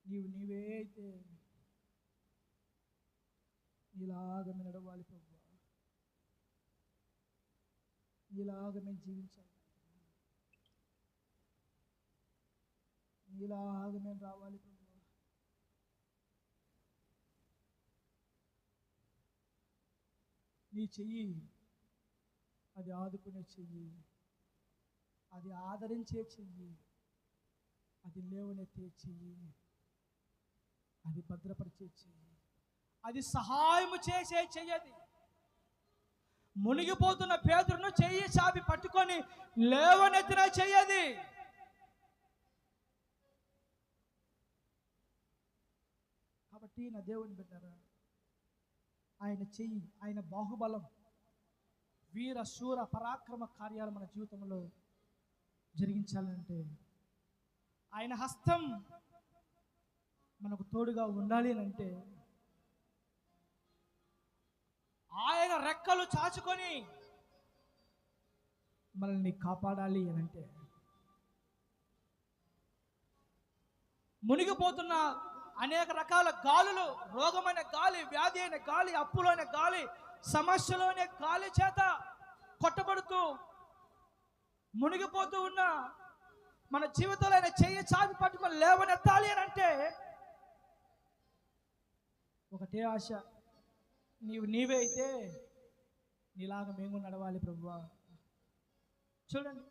నీవే అయితే నీలాగా మేము నడవాలి ప్రభువా, నీలాగా మేము జీవించాలి, నీలాగా మేము రావాలి ప్రభువా. నీ చెయ్యి అది ఆదుకునే చెయ్యి, అది ఆదరించే చెయ్యి, అది లేవనెత్తే చెయ్యి, అది భద్రపరిచే చెయ్యి, అది సహాయము చేసే చెయ్యది. మునిగిపోతున్న పేతురును చెయ్యి చాపి పట్టుకొని లేవనెత్తిన చెయ్యది. కాబట్టి నా దేవుని బిడ్డరా, ఆయన చెయ్యి, ఆయన బాహుబలం, వీర శూర పరాక్రమ కార్యాలు మన జీవితంలో జరిగించాలంటే ఆయన హస్తం మనకు తోడుగా ఉండాలి అని అంటే, ఆయన రెక్కలు చాచుకొని మనల్ని కాపాడాలి అని అంటే, మునిగిపోతున్న అనేక రకాల గాలులు, రోగమైన గాలి, వ్యాధి అయిన గాలి, అప్పులోని గాలి, సమస్యలోనే గాలి చేత కొట్టబడుతూ మునిగిపోతూ ఉన్న మన జీవితంలో ఆయన చెయ్యి చాపి పట్టుకొని లేవనెత్తాలి అని అంటే ఒకటే ఆశ, నీవే అయితే నీలాగా మేము నడవాలి ప్రభువా. చూడండి,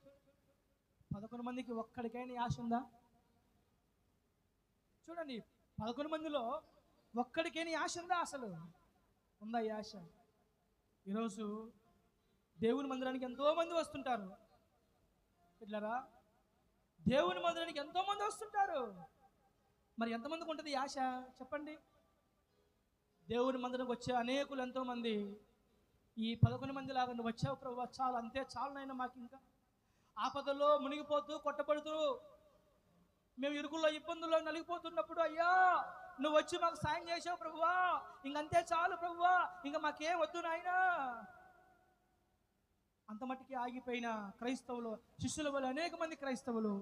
11 మందికి ఒక్కడికైనా ఆశ ఉందా? చూడండి, 11 మందిలో ఒక్కడికైనా ఆశ ఉందా? అసలు ఉందా ఈ ఆశ? ఈరోజు దేవుని మందిరానికి ఎంతోమంది వస్తుంటారు. ఇట్లారా దేవుని మందిరానికి ఎంతోమంది వస్తుంటారు. మరి ఎంతమందికి ఉంటుంది ఈ ఆశ చెప్పండి? దేవుని మందిరానికి వచ్చే అనేకులు ఎంతోమంది ఈ 11 మంది లాగా నువ్వు వచ్చావు ప్రభువా, చాలు, అంతే చాలు నైనా, మాకు ఇంకా ఆపదలో మునిగిపోతూ కొట్టబడుతూ మేము ఇరుకుల్లో ఇబ్బందుల్లో నలిగిపోతున్నప్పుడు, అయ్యా నువ్వు వచ్చి మాకు సాయం చేసావు ప్రభువా, ఇంకంతే చాలు ప్రభువా, ఇంకా మాకేం వద్దు నాయనా. అంత మట్టికి ఆగిపోయిన క్రైస్తవులు, శిష్యుల వల్ల అనేక మంది క్రైస్తవులు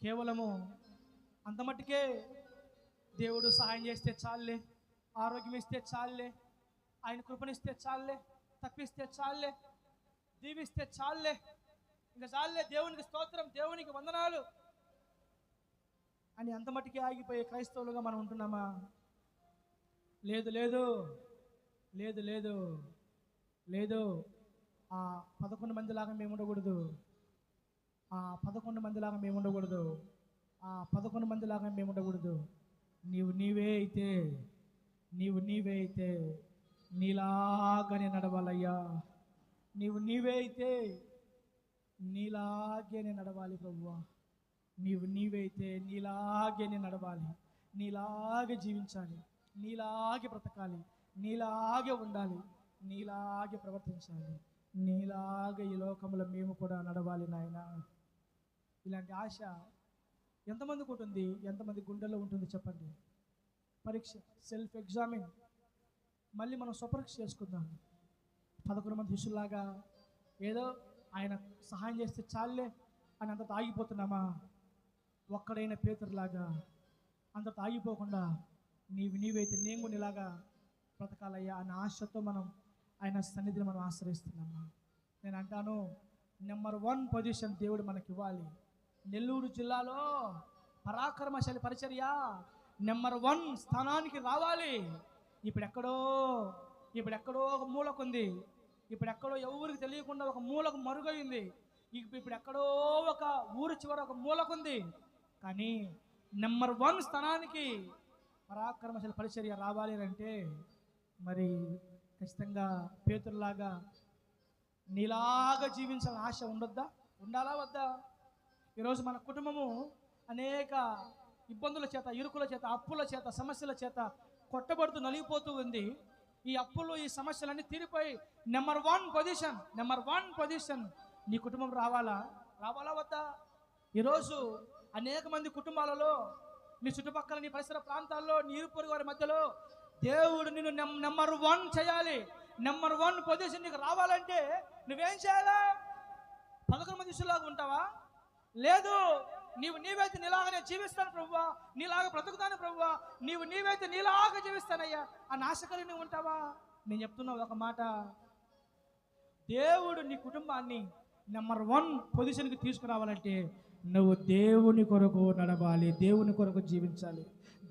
కేవలము అంత మట్టికే, దేవుడు సహాయం చేస్తే చాలులే, ఆరోగ్యం ఇస్తే చాలులే, ఆయన కృపణిస్తే చాలులే, తప్పిస్తే చాలులే, దీవిస్తే చాలులే, ఇంకా చాలులే, దేవునికి స్తోత్రం, దేవునికి వందనాలు అని అంత మట్టికి ఆగిపోయే క్రైస్తవులుగా మనం ఉంటున్నామా? లేదు లేదు లేదు లేదు లేదు. ఆ 11 మందిలాగా మేము ఉండకూడదు. ఆ 11 మందిలాగా మేము ఉండకూడదు. ఆ 11 మందిలాగా మేము ఉండకూడదు. నీవే అయితే నీలాగానే నడవాలయ్యా. నీవే అయితే నీలాగే నడవాలి ప్రభువా. నీవే అయితే నీలాగే నడవాలి, నీలాగే జీవించాలి, నీలాగే బ్రతకాలి, నీలాగే ఉండాలి, నీలాగే ప్రవర్తించాలి, నీలాగే ఈ లోకంలో మేము కూడా నడవాలి నాయన. ఇలాంటి ఆశ ఎంతమందికి ఉంటుంది? ఎంతమంది గుండెల్లో ఉంటుంది చెప్పండి? పరీక్ష, సెల్ఫ్ ఎగ్జామిన్, మళ్ళీ మనం స్వపరీక్ష చేసుకుందాం. 11 మంది శిష్యులాగా ఏదో ఆయన సహాయం చేస్తే చాలే అని అంతతో ఆగిపోతున్నామా? ఒక్కడైన పేతురులాగా అంతతో ఆగిపోకుండా నీవైతే నేను ఇలాగా బ్రతకాలయ్యా అన్న ఆశతో మనం ఆయన సన్నిధిని మనం ఆశ్రయిస్తున్నామా? నేను అంటాను, నెంబర్ 1 పొజిషన్ దేవుడు మనకి ఇవ్వాలి. నెల్లూరు జిల్లాలో పరాక్రమశాలి పరిచర్య నెంబర్ 1 స్థానానికి రావాలి. ఇప్పుడెక్కడో ఒక మూలకుంది, ఇప్పుడెక్కడో ఎవరికి తెలియకుండా ఒక మూలకు మరుగైంది, ఇప్పుడెక్కడో ఒక ఊరు చివర ఒక మూలకుంది. కానీ నెంబర్ 1 స్థానానికి పరాక్రమశీల పరిచర్య రావాలి అంటే మరి ఖచ్చితంగా పేతురులాగా నీలాగా జీవించాలని ఆశ ఉండొద్దా? ఉండాలా వద్దా? ఈరోజు మన కుటుంబము అనేక ఇబ్బందుల చేత, ఇరుకుల చేత, అప్పుల చేత, సమస్యల చేత కొట్టబడుతూ నలిగిపోతూ ఉంది. ఈ అప్పులు, ఈ సమస్యలన్నీ తీరిపోయి నెంబర్ 1 పొజిషన్ నీ కుటుంబం రావాలా వద్దా? ఈరోజు అనేక మంది కుటుంబాలలో, నీ చుట్టుపక్కల, నీ పరిసర ప్రాంతాల్లో, నీ ఇరుపొరుగు వారి మధ్యలో దేవుడు నిన్ను నెంబర్ 1 చేయాలి. నెంబర్ 1 పొజిషన్ నీకు రావాలంటే నువ్వేం చేయాలా? 11 మంది శిష్యులాగా ఉంటావా? లేదు, నీవైతే నీలాగానే జీవిస్తాను ప్రభువా, నీలాగా బ్రతుకుతాను ప్రభువా, నీవైతే నీలాగా జీవిస్తానయ్యా అని ఆశ కలిగి నువ్వు ఉంటావా? నేను చెప్తున్నా ఒక మాట, దేవుడు నీ కుటుంబాన్ని నెంబర్ 1 పొజిషన్కి తీసుకురావాలంటే నువ్వు దేవుని కొరకు నడవాలి, దేవుని కొరకు జీవించాలి.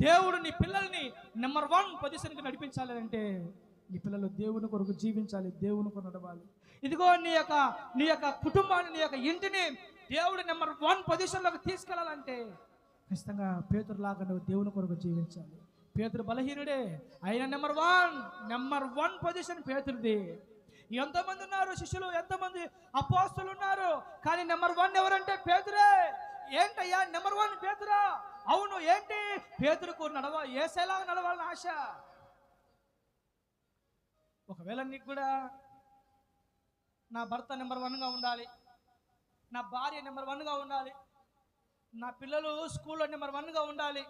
దేవుడు నీ పిల్లల్ని నెంబర్ 1 పొజిషన్కి నడిపించాలి అంటే నీ పిల్లలు దేవుని కొరకు జీవించాలి, దేవుని కొరకు నడవాలి. ఇదిగో నీ యొక్క కుటుంబాన్ని, నీ యొక్క ఇంటిని దేవుడు నెంబర్ 1 పొజిషన్లోకి తీసుకెళ్ళాలంటే ఖచ్చితంగా పేతురులాగా నువ్వు దేవుని కొరకు జీవించాలి. పేతురు బలహీనుడే, అయినా నెంబర్ 1 పొజిషన్ పేతురుది. ఎంతమంది ఉన్నారు శిష్యులు, ఎంతమంది అపోస్తలులు ఉన్నారు, కానీ నెంబర్ 1 ఎవరంటే పేతురే. ఏంటయ్యా నెంబర్ 1 పేతురా? అవును, ఏంటి? పేతురుకు యేసేలాగా నడవాలని ఆశ. ఒకవేళ నీకు కూడా నా భర్త నెంబర్ 1గా ఉండాలి, నా భార్య నెంబర్ 1గా ఉండాలి, నా పిల్లలు స్కూల్లో నెంబర్ 1గా ఉండాలి,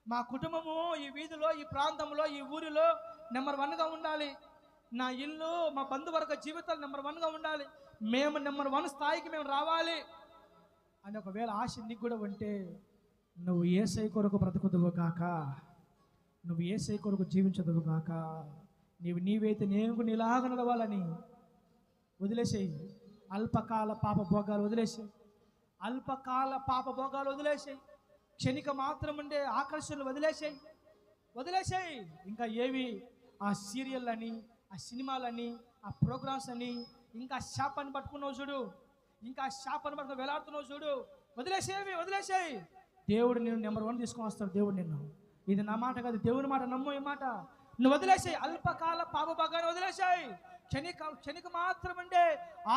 మా కుటుంబము ఈ వీధిలో, ఈ ప్రాంతంలో, ఈ ఊరిలో నెంబర్ 1గా ఉండాలి, నా ఇల్లు, మా బంధువర్గ జీవితాలు నెంబర్ 1గా ఉండాలి, మేము నెంబర్ 1 స్థాయికి మేము రావాలి అని ఒకవేళ ఆశ నీకు కూడా ఉంటే నువ్వు యేసయ్య కొరకు బ్రతుకుదువు కాక, నువ్వు యేసయ్య కొరకు జీవించదువు కాక, నీవైతే నేను నీలాగా నడవాలని వదిలేసేయి. అల్పకాల పాప భోగాలు వదిలేసేయి, క్షణిక మాత్రం ఉండే ఆకర్షణలు వదిలేసేయి. ఇంకా ఏవి ఆ సీరియల్ అని, ఆ సినిమాలని, ఆ ప్రోగ్రామ్స్ అని, ఇంకా శాపాన్ని పట్టుకున్నావు చూడు, ఇంకా శాపాన్ని పట్టుకుని వేలాడుతున్నావు చూడు, వదిలేసేయి. దేవుడు నిన్ను నెంబర్ 1 తీసుకొని వస్తాడు. దేవుడు నిన్ను, ఇది నా మాట కాదు, దేవుని మాట, నమ్ము ఈ మాట. నువ్వు వదిలేసాయి, అల్పకాల పాప భాగాన్ని వదిలేసాయి, క్షణిక మాత్రం అంటే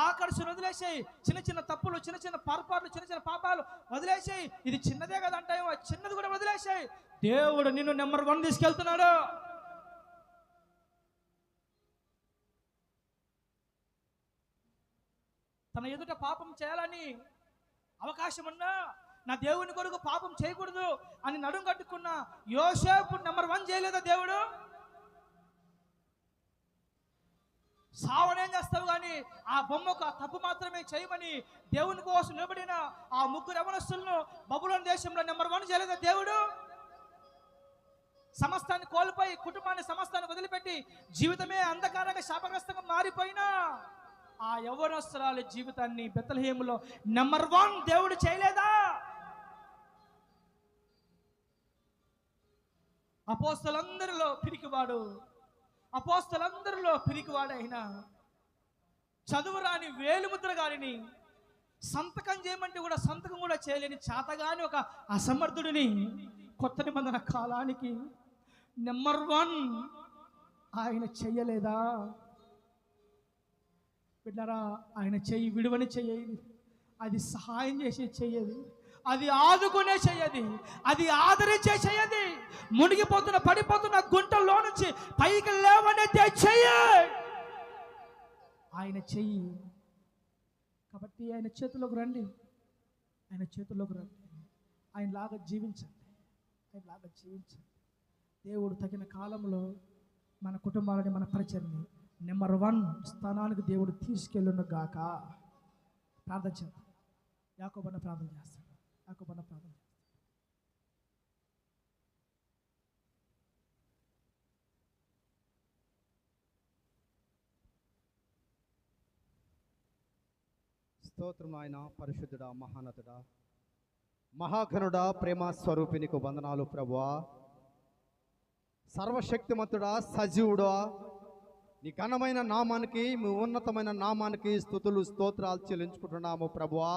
ఆకర్షణ వదిలేసాయి, చిన్న తప్పులు, చిన్న పొరపాట్లు, చిన్న పాపాలు వదిలేసాయి. ఇది చిన్నదే కదా అంటాయేమో, చిన్నది కూడా వదిలేసాయి. దేవుడు నిన్ను నెంబర్ 1 తీసుకెళ్తున్నాడు. తన ఎదుట పాపం చేయాలని అవకాశం ఉన్నా నా దేవుని కొరకు పాపం చేయకూడదు అని నడుం కట్టుకున్న యోసేపు నెంబర్ 1 చేయలేదా దేవుడు? సావనేం చేస్తావు కానీ ఆ బొమ్మకు ఆ తప్పు మాత్రమే చేయమని దేవుని కోసం నిలబడిన ఆ 3 యవనస్తులను బబులోను దేశంలో నెంబర్ 1 చేయలేదా దేవుడు? సమస్తాన్ని కోల్పోయి, కుటుంబాన్ని సమస్తాన్ని వదిలిపెట్టి జీవితమే అంధకారంగా శాపగ్రస్తంగా మారిపోయినా ఆ యవనస్తురాలి జీవితాన్ని బెత్లెహేములో నెంబర్ 1 దేవుడు చేయలేదా? అపోస్తలందరిలో పిరికివాడైన చదువురాని వేలుముద్ర గారిని సంతకం చేయమంటే కూడా సంతకం కూడా చేయలేని చాతగాని ఒక అసమర్థుడిని కొత్త నిబంధన కాలానికి నెంబర్ 1 ఆయన చెయ్యలేదా? బిడ్డరా, ఆయన చెయ్యి విడువని చెయ్యది, అది సహాయం చేసే చెయ్యది, అది ఆదుకునే చెయ్యది, అది ఆదరించే చెయ్యది, మునిగిపోతున్న పడిపోతున్న గుంటల్లో నుంచి పైకి లేవనే చెయ్యి ఆయన చెయ్యి. కాబట్టి ఆయన చేతిలోకి రండి, ఆయనలాగా జీవించండి. దేవుడు తగిన కాలంలో మన కుటుంబాలని, మన పరిచయాన్ని నెంబర్ 1 స్థానానికి దేవుడు తీసుకెళ్ళును గాక. ప్రార్థన చేద్దాం. యాకోబన్న ప్రార్థన చేస్తాడు.
స్తోత్రం ఆయన, పరిశుద్ధుడా, మహానతుడా, మహాఘనుడా, ప్రేమ స్వరూపినికి వందనాలు ప్రభువా. సర్వశక్తిమంతుడా, సజీవుడా, నీ ఘనమైన నామానికి, మీ ఉన్నతమైన నామానికి స్తుతులు స్తోత్రాలు చెల్లించుకుంటున్నాము ప్రభువా.